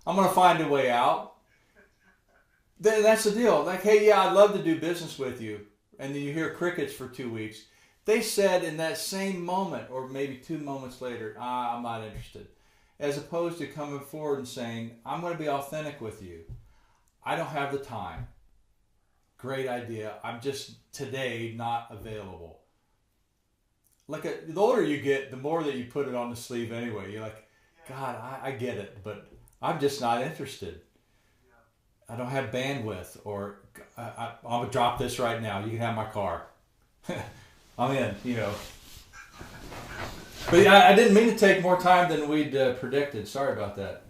I'm going to find a way out. That's the deal. Like, hey, yeah, I'd love to do business with you. And then you hear crickets for 2 weeks. They said in that same moment, or maybe 2 moments later, I'm not interested. As opposed to coming forward and saying, I'm going to be authentic with you. I don't have the time. Great idea. I'm just today not available. Like the older you get, the more that you put it on the sleeve anyway. You're like, God, I get it, but I'm just not interested. I don't have bandwidth, or I'm going to drop this right now. You can have my car. I'm in, you know. But I didn't mean to take more time than we'd predicted. Sorry about that.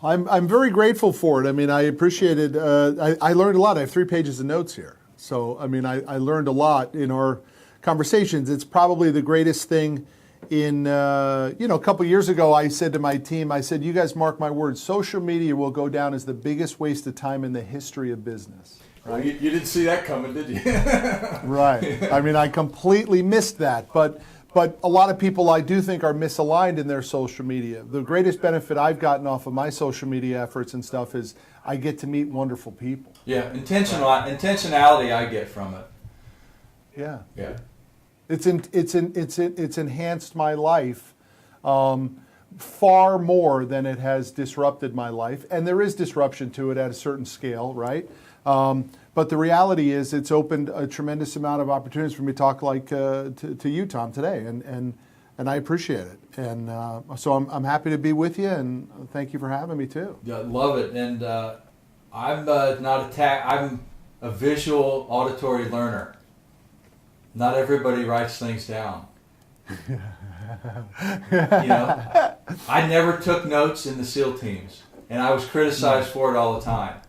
I'm very grateful for it. I mean, I appreciate it. I learned a lot. I have 3 pages of notes here. So, I mean, I learned a lot in our conversations. It's probably the greatest thing in, a couple years ago, I said to my team, I said, you guys mark my words, social media will go down as the biggest waste of time in the history of business. Right? Well, you didn't see that coming, did you? Right. I mean, I completely missed that. But a lot of people I do think are misaligned in their social media. The greatest benefit I've gotten off of my social media efforts and stuff is I get to meet wonderful people. Yeah, intentionality I get from it. Yeah. Yeah. It's enhanced my life far more than it has disrupted my life. And there is disruption to it at a certain scale, right? But the reality is it's opened a tremendous amount of opportunities for me to talk like to you, Thom, today. And I appreciate it. And so I'm happy to be with you, and thank you for having me too. Yeah, love it. And I'm I'm a visual auditory learner. Not everybody writes things down. I never took notes in the SEAL teams, and I was criticized for it all the time.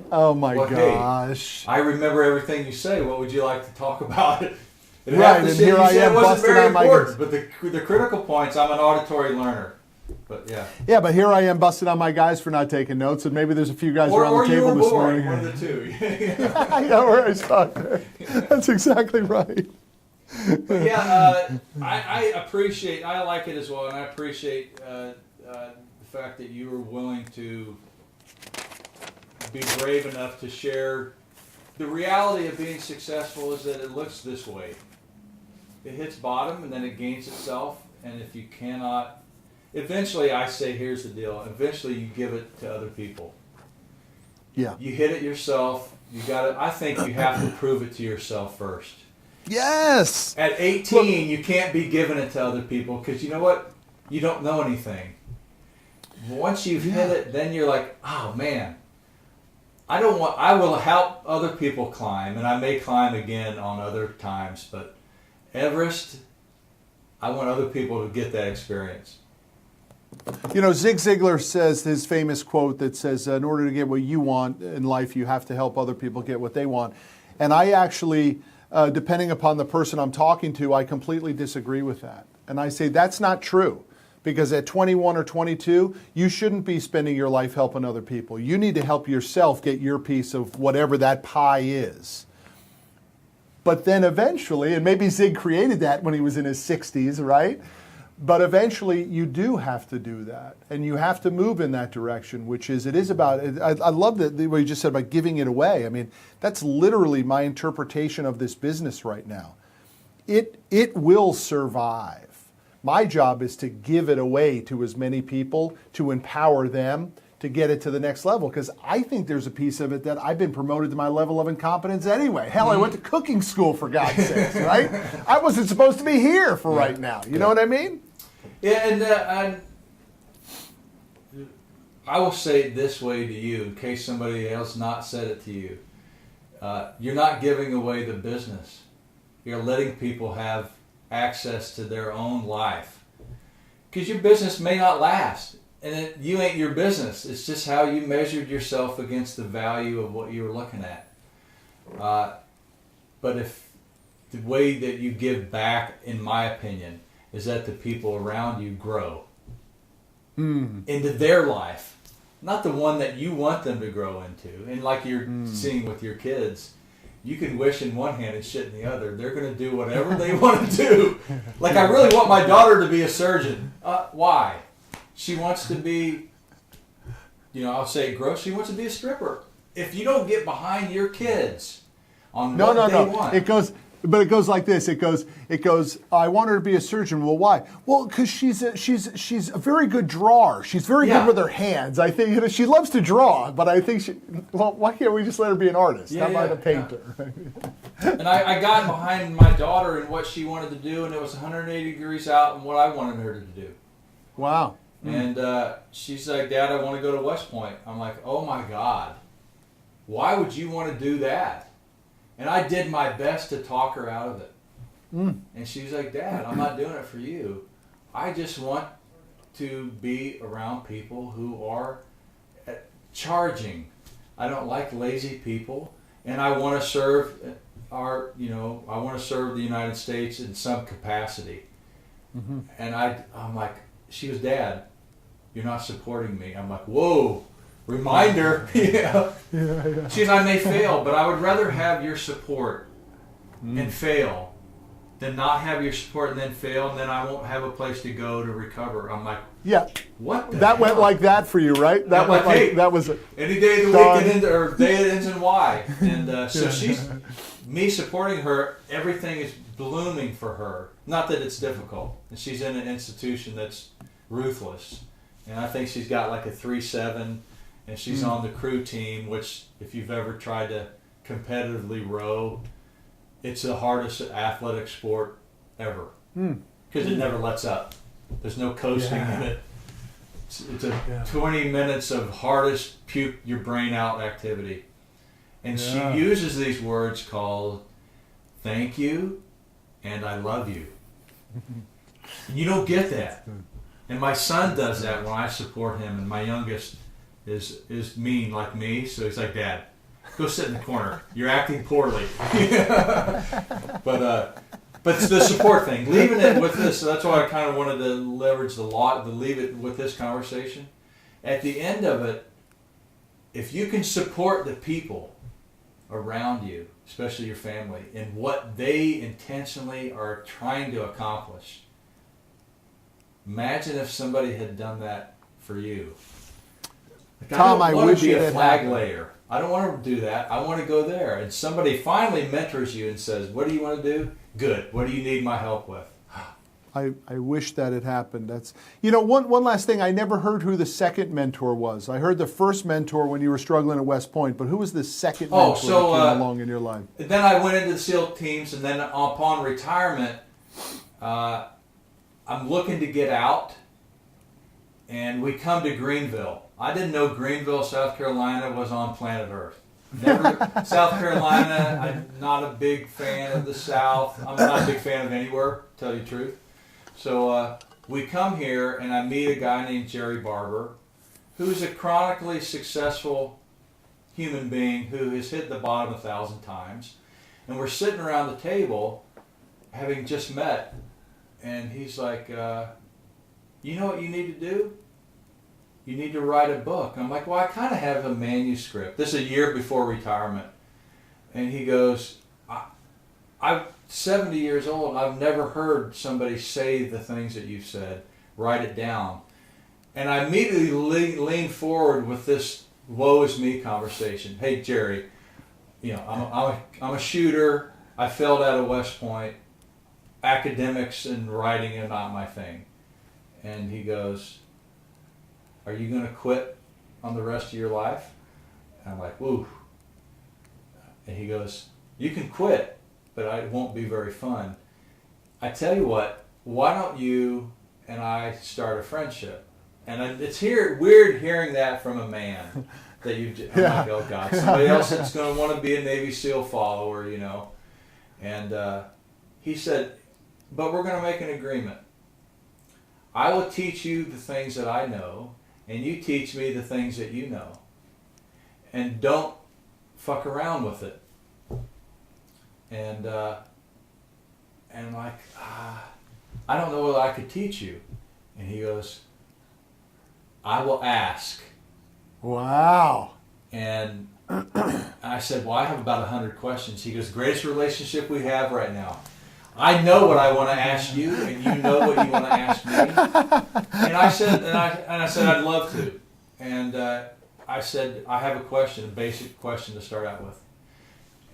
Oh my gosh! Hey, I remember everything you say. What would you like to talk about? Right, and here I am busting on my guys. But the critical points, I'm an auditory learner. But yeah. Yeah, but here I am busting on my guys for not taking notes, and maybe there's a few guys around the table this morning. One of the two. Yeah, where I start there. That's exactly right. But yeah, I like it as well, and I appreciate the fact that you were willing to be brave enough to share. The reality of being successful is that it looks this way. It hits bottom and then it gains itself, and if you cannot, eventually I say, here's the deal, eventually you give it to other people. Yeah. You hit it yourself. I think you have to prove it to yourself first. Yes! At 18, you can't be giving it to other people because you know what? You don't know anything. Once you've hit it, then you're like, oh man, I will help other people climb, and I may climb again on other times, but Everest, I want other people to get that experience. You know, Zig Ziglar says his famous quote that says, in order to get what you want in life, you have to help other people get what they want. And I actually, depending upon the person I'm talking to, I completely disagree with that. And I say that's not true. Because at 21 or 22, you shouldn't be spending your life helping other people. You need to help yourself get your piece of whatever that pie is. But then eventually, and maybe Zig created that when he was in his 60s, right? But eventually you do have to do that. And you have to move in that direction, which is, it is about, I love what you just said about giving it away. I mean, that's literally my interpretation of this business right now. It will survive. My job is to give it away to as many people, to empower them, to get it to the next level. Because I think there's a piece of it that I've been promoted to my level of incompetence anyway. Hell, I went to cooking school, for God's sakes, right? I wasn't supposed to be here for right now. You know what I mean? Yeah, and I will say it this way to you, in case somebody else not said it to you. You're not giving away the business. You're letting people have access to their own life, because your business may not last, and you ain't your business. It's just how you measured yourself against the value of what you were looking at. But if the way that you give back, in my opinion, is that the people around you grow into their life, not the one that you want them to grow into. And like you're seeing with your kids, you can wish in one hand and shit in the other. They're going to do whatever they want to do. Like, I really want my daughter to be a surgeon. Why? She wants to be, I'll say gross, she wants to be a stripper. if you don't get behind your kids on No, what no, they no. want. It goes like this. It goes. I want her to be a surgeon. Well, why? Well, because she's a very good drawer. She's very good with her hands. I think she loves to draw, but I think well, why can't we just let her be an artist? How about a painter? And I got behind my daughter and what she wanted to do, and it was 180 degrees out and what I wanted her to do. Wow. And she's like, Dad, I want to go to West Point. I'm like, oh my God, why would you want to do that? And I did my best to talk her out of it. And she was like, Dad, I'm not doing it for you. I just want to be around people who are charging. I don't like lazy people. And I want to serve I want to serve the United States in some capacity. And I'm like, she was, Dad, you're not supporting me. I'm like, whoa. Reminder, yeah. She's, I may fail, but I would rather have your support and fail than not have your support and then fail, and then I won't have a place to go to recover. I'm like, yeah. What the that hell? Went like that for you, right? That went like that was any day of the week or day it ends in Y. And so she's me supporting her. Everything is blooming for her. Not that it's difficult. And she's in an institution that's ruthless, and I think she's got like a 3.7. And she's on the crew team, which if you've ever tried to competitively row, it's the hardest athletic sport ever. Because it never lets up. There's no coasting in it. It's a 20 minutes of hardest puke your brain out activity. And she uses these words called thank you and I love you. You don't get that. And my son does that when I support him, and my youngest is mean like me, so he's like, Dad, go sit in the corner. You're acting poorly. But it's the support thing. Leaving it with this, so that's why I kind of wanted to leverage to leave it with this conversation. At the end of it, if you can support the people around you, especially your family, in what they intentionally are trying to accomplish, imagine if somebody had done that for you. Like, Tom, I don't want to be that a flag happened. layer. I don't want to do that. I want to go there. And somebody finally mentors you and says, what do you want to do? Good. What do you need my help with? I wish that had happened. That's one last thing. I never heard who the second mentor was. I heard the first mentor when you were struggling at West Point, but who was the second mentor that came along in your life? Then I went into the SEAL teams, and then upon retirement, I'm looking to get out, and we come to Greenville. I didn't know Greenville, South Carolina was on planet Earth. South Carolina, I'm not a big fan of the South. I'm not a big fan of anywhere, to tell you the truth. So we come here, and I meet a guy named Jerry Barber, who's a chronically successful human being who has hit the bottom 1,000 times. And we're sitting around the table, having just met, and he's like, you know what you need to do? You need to write a book. I'm like, well, I kind of have a manuscript. This is a year before retirement. And he goes, I'm 70 years old. I've never heard somebody say the things that you've said. Write it down. And I immediately lean forward with this woe is me conversation. Hey, Jerry, I'm a shooter. I failed out of West Point. Academics and writing are not my thing. And he goes, are you going to quit on the rest of your life? And I'm like, woo. And he goes, you can quit, but it won't be very fun. I tell you what, why don't you and I start a friendship? And it's weird hearing that from a man. That I'm like, oh God, somebody else that's going to want to be a Navy SEAL follower, And he said, but we're going to make an agreement. I will teach you the things that I know, and you teach me the things that you know. And don't fuck around with it. And I'm like, I don't know what I could teach you. And he goes, I will ask. Wow. And I said, well, I have about 100 questions. He goes, greatest relationship we have right now. I know what I want to ask you, and you know what you want to ask me. And I said, I'd love to. And I said, I have a question, a basic question to start out with.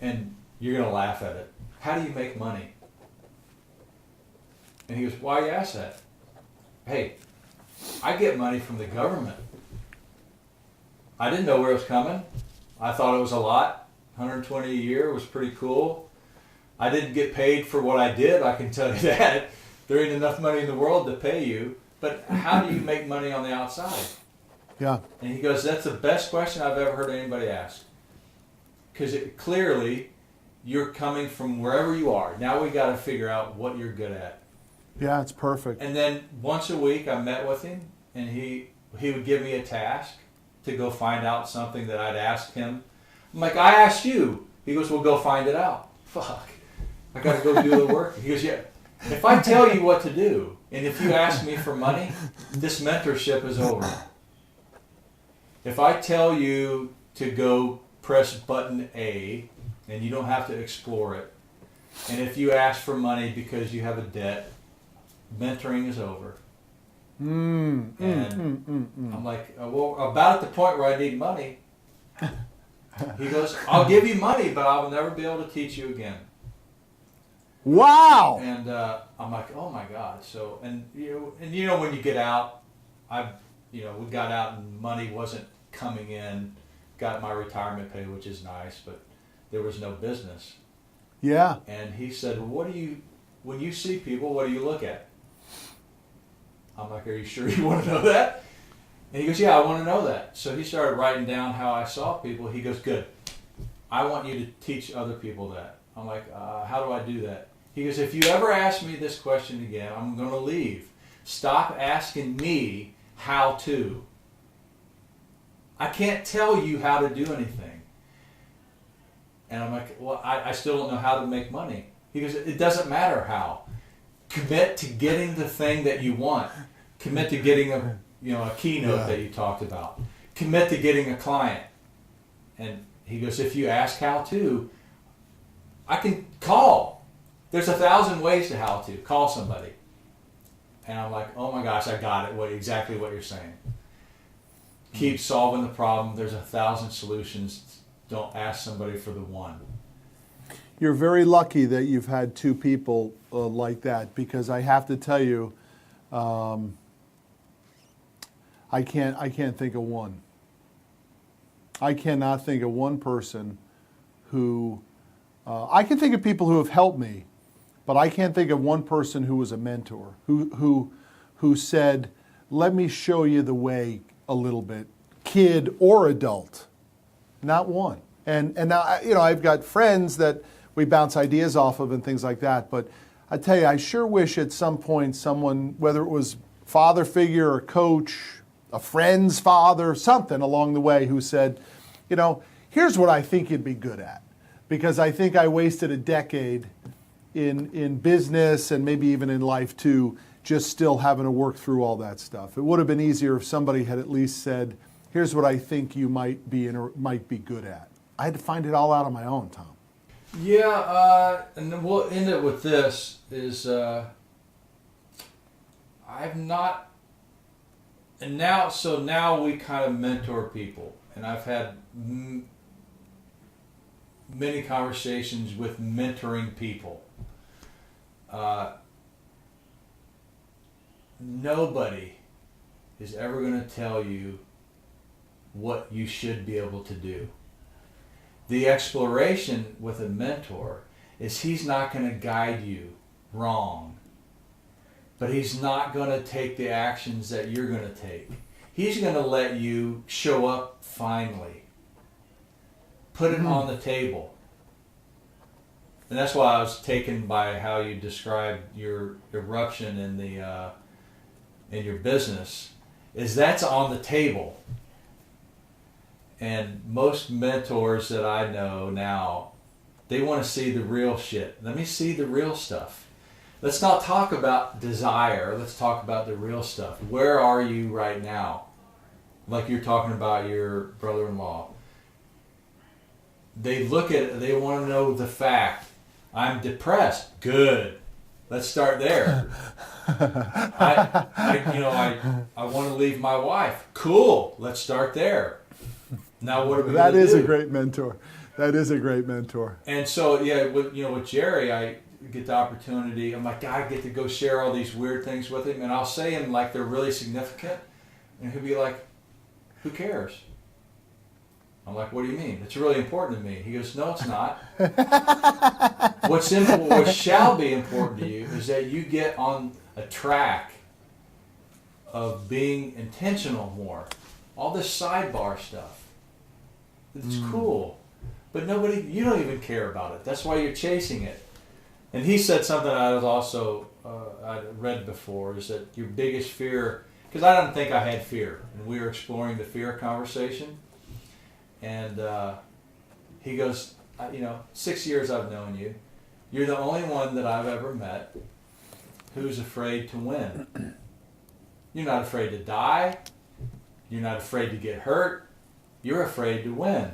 And you're going to laugh at it. How do you make money? And he goes, why you ask that? Hey, I get money from the government. I didn't know where it was coming. I thought it was a lot. 120 a year was pretty cool. I didn't get paid for what I did, I can tell you that. There ain't enough money in the world to pay you. But how do you make money on the outside? Yeah. And he goes, that's the best question I've ever heard anybody ask. Because clearly, you're coming from wherever you are. Now we got to figure out what you're good at. Yeah, it's perfect. And then once a week I met with him, and he would give me a task to go find out something that I'd asked him. I'm like, I asked you. He goes, well, go find it out. Fuck. I got to go do the work. He goes, yeah. If I tell you what to do, and if you ask me for money, this mentorship is over. If I tell you to go press button A, and you don't have to explore it, and if you ask for money because you have a debt, mentoring is over. I'm like, well, about at the point where I need money. He goes, I'll give you money, but I will never be able to teach you again. Wow. And I'm like, oh my God. So, and you know, when you get out, we got out and money wasn't coming in. Got my retirement pay, which is nice, but there was no business. Yeah. And he said, well, when you see people, what do you look at? I'm like, are you sure you want to know that? And he goes, yeah, I want to know that. So he started writing down how I saw people. He goes, good. I want you to teach other people that. I'm like, how do I do that? He goes, if you ever ask me this question again, I'm going to leave. Stop asking me how to. I can't tell you how to do anything. And I'm like, well, I still don't know how to make money. He goes, it doesn't matter how. Commit to getting the thing that you want. Commit to getting a keynote that you talked about. Commit to getting a client. And he goes, if you ask how to, I can call. There's 1,000 ways to how to. Call somebody. And I'm like, oh my gosh, I got it. Exactly what you're saying. Keep solving the problem. There's 1,000 solutions. Don't ask somebody for the one. You're very lucky that you've had two people like that, because I have to tell you, I can't think of one. I cannot think of one person who, I can think of people who have helped me, but I can't think of one person who was a mentor, who said, let me show you the way a little bit, kid or adult. Not one. And now, I've got friends that we bounce ideas off of and things like that, but I tell you, I sure wish at some point someone, whether it was father figure or coach, a friend's father, something along the way, who said, here's what I think you'd be good at. Because I think I wasted a decade in business and maybe even in life too, just still having to work through all that stuff. It would have been easier if somebody had at least said, here's what I think you might be good at. I had to find it all out on my own, Tom. Yeah, and then we'll end it with this, is I've not, and now we kind of mentor people, and I've had many conversations with mentoring people. Nobody is ever going to tell you what you should be able to do. The exploration with a mentor is he's not going to guide you wrong, but he's not going to take the actions that you're going to take. He's going to let you show up finally. Put it on the table. And that's why I was taken by how you described your eruption in your business, is that's on the table. And most mentors that I know now, they want to see the real shit. Let me see the real stuff. Let's not talk about desire. Let's talk about the real stuff. Where are you right now? Like you're talking about your brother-in-law. They look at it, they want to know the fact. I'm depressed. Good. Let's start there. I want to leave my wife. Cool. Let's start there. Now what are we That gonna is do? a great mentor. That is a great mentor. And so, yeah, with Jerry, I get the opportunity. I'm like, I get to go share all these weird things with him, and I'll say them like they're really significant, and he'll be like, "Who cares?" I'm like, "What do you mean? It's really important to me." He goes, "No, it's not. What shall be important to you is that you get on a track of being intentional more. All this sidebar stuff, it's cool, but you don't even care about it. That's why you're chasing it." And he said something I was also I read before, is that your biggest fear, because I don't think I had fear, and we were exploring the fear conversation, and he goes, 6 years I've known you, you're the only one that I've ever met who's afraid to win. You're not afraid to die. You're not afraid to get hurt. You're afraid to win.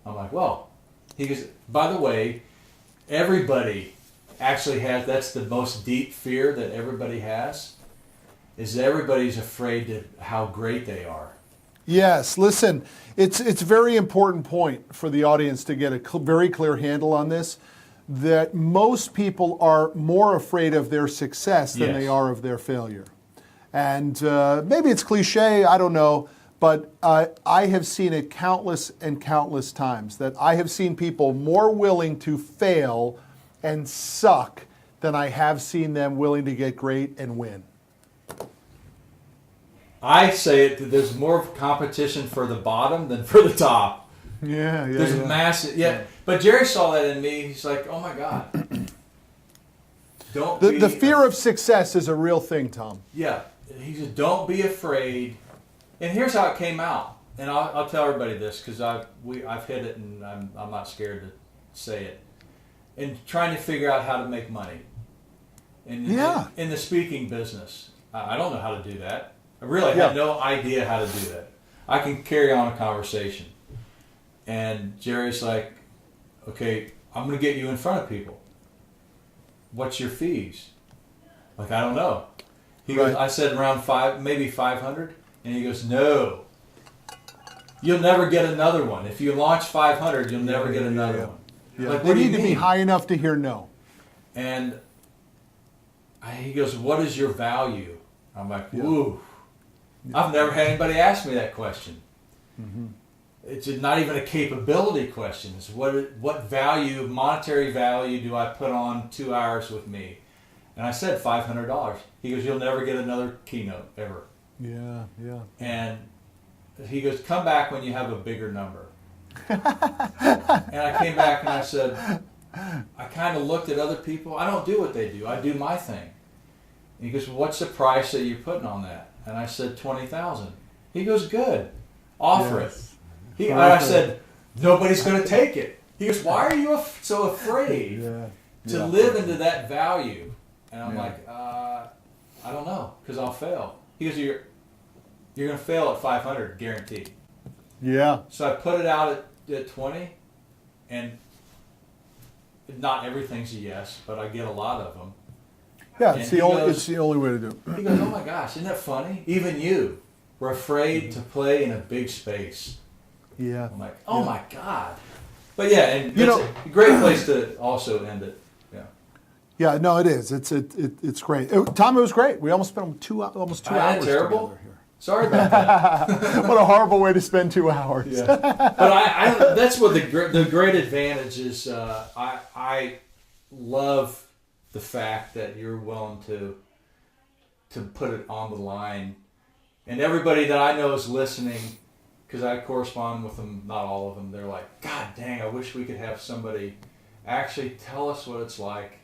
I'm like, well, he goes, by the way, everybody actually that's the most deep fear that everybody has, is that everybody's afraid of how great they are. Yes, listen, it's a very important point for the audience to get a very clear handle on this, that most people are more afraid of their success than they are of their failure. And maybe it's cliche, I don't know, but I have seen it countless and countless times, that I have seen people more willing to fail and suck than I have seen them willing to get great and win. I say it that there's more competition for the bottom than for the top. Yeah. There's massive, But Jerry saw that in me. He's like, oh my God. The fear of success is a real thing, Tom. Yeah. He said, don't be afraid. And here's how it came out. And I'll tell everybody this, because I've hit it, and I'm not scared to say it. And trying to figure out how to make money. In the speaking business. I don't know how to do that. I really had no idea how to do that. I can carry on a conversation. And Jerry's like, okay, I'm going to get you in front of people. What's your fees? Like, I don't know. He goes, I said around maybe 500. And he goes, no. You'll never get another one. If you launch 500, you'll never get another one. Yeah. Like, they need to be high enough to hear no. And he goes, what is your value? I'm like, woo. I've never had anybody ask me that question. Mm-hmm. It's not even a capability question. It's what value, monetary value, do I put on 2 hours with me? And I said $500. He goes, you'll never get another keynote ever. Yeah. And he goes, come back when you have a bigger number. And I came back and I said, I kind of looked at other people. I don't do what they do. I do my thing. And he goes, well, what's the price that you're putting on that? And I said, $20,000. He goes, good. Offer it. And I said, nobody's going to take it. He goes, why are you so afraid to live into that value? And I'm like, I don't know, because I'll fail. He goes, you're going to fail at 500, guaranteed. Yeah. So I put it out at 20, and not everything's a yes, but I get a lot of them. Yeah, it's the only way to do it. He goes, oh my gosh, isn't that funny? Even you were afraid to play in a big space. Yeah. I'm like, oh my God. But yeah, and it's a great place to also end it. Yeah. Yeah, no, it is. It's great. Tom, it was great. We almost spent almost 2 hours terrible? together here. Sorry about that. What a horrible way to spend 2 hours. Yeah. But I that's what the great advantage is. I love the fact that you're willing to put it on the line. And everybody that I know is listening, because I correspond with them, not all of them, they're like, God dang, I wish we could have somebody actually tell us what it's like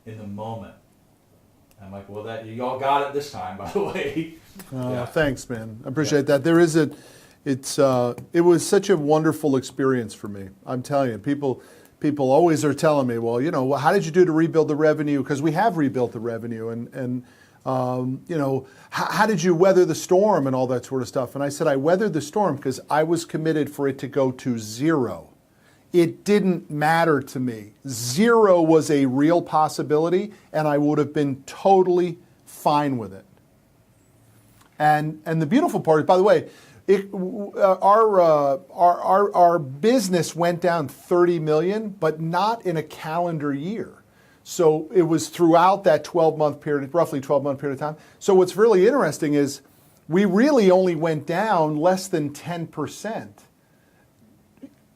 in the moment. I'm like, well, you all got it this time, by the way. Thanks, man. I appreciate that. There is it was such a wonderful experience for me. I'm telling you, people always are telling me, well, how did you do to rebuild the revenue? Because we have rebuilt the revenue, and how did you weather the storm and all that sort of stuff? And I said, I weathered the storm because I was committed for it to go to zero. It didn't matter to me. Zero was a real possibility, and I would have been totally fine with it. And the beautiful part is, by the way, Our business went down 30 million, but not in a calendar year. So it was throughout that 12-month period, roughly 12-month period of time. So what's really interesting is we really only went down less than 10%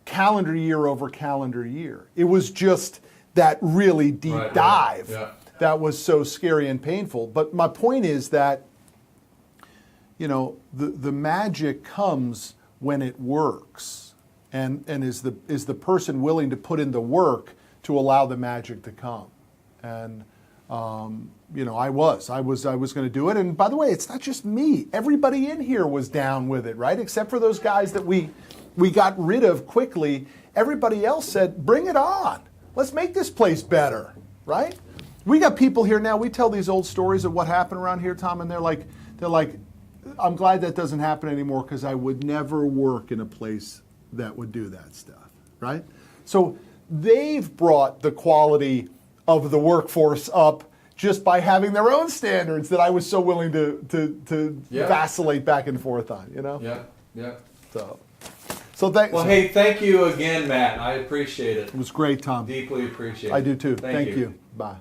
calendar year over calendar year. It was just that really deep dive that was so scary and painful. But my point is that, you know, the magic comes when it works, and is the person willing to put in the work to allow the magic to come. And you know, I was going to do it. And by the way, it's not just me. Everybody in here was down with it, right? Except for those guys that we got rid of quickly. Everybody else said, "Bring it on. Let's make this place better," right? We got people here now. We tell these old stories of what happened around here, Tom, and they're like, "I'm glad that doesn't happen anymore because I would never work in a place that would do that stuff," right? So they've brought the quality of the workforce up just by having their own standards that I was so willing to vacillate back and forth on, you know? Yeah. So thanks. Well, hey, thank you again, Matt. I appreciate it. It was great, Tom. Deeply appreciate it. I do too. Thank you. Bye.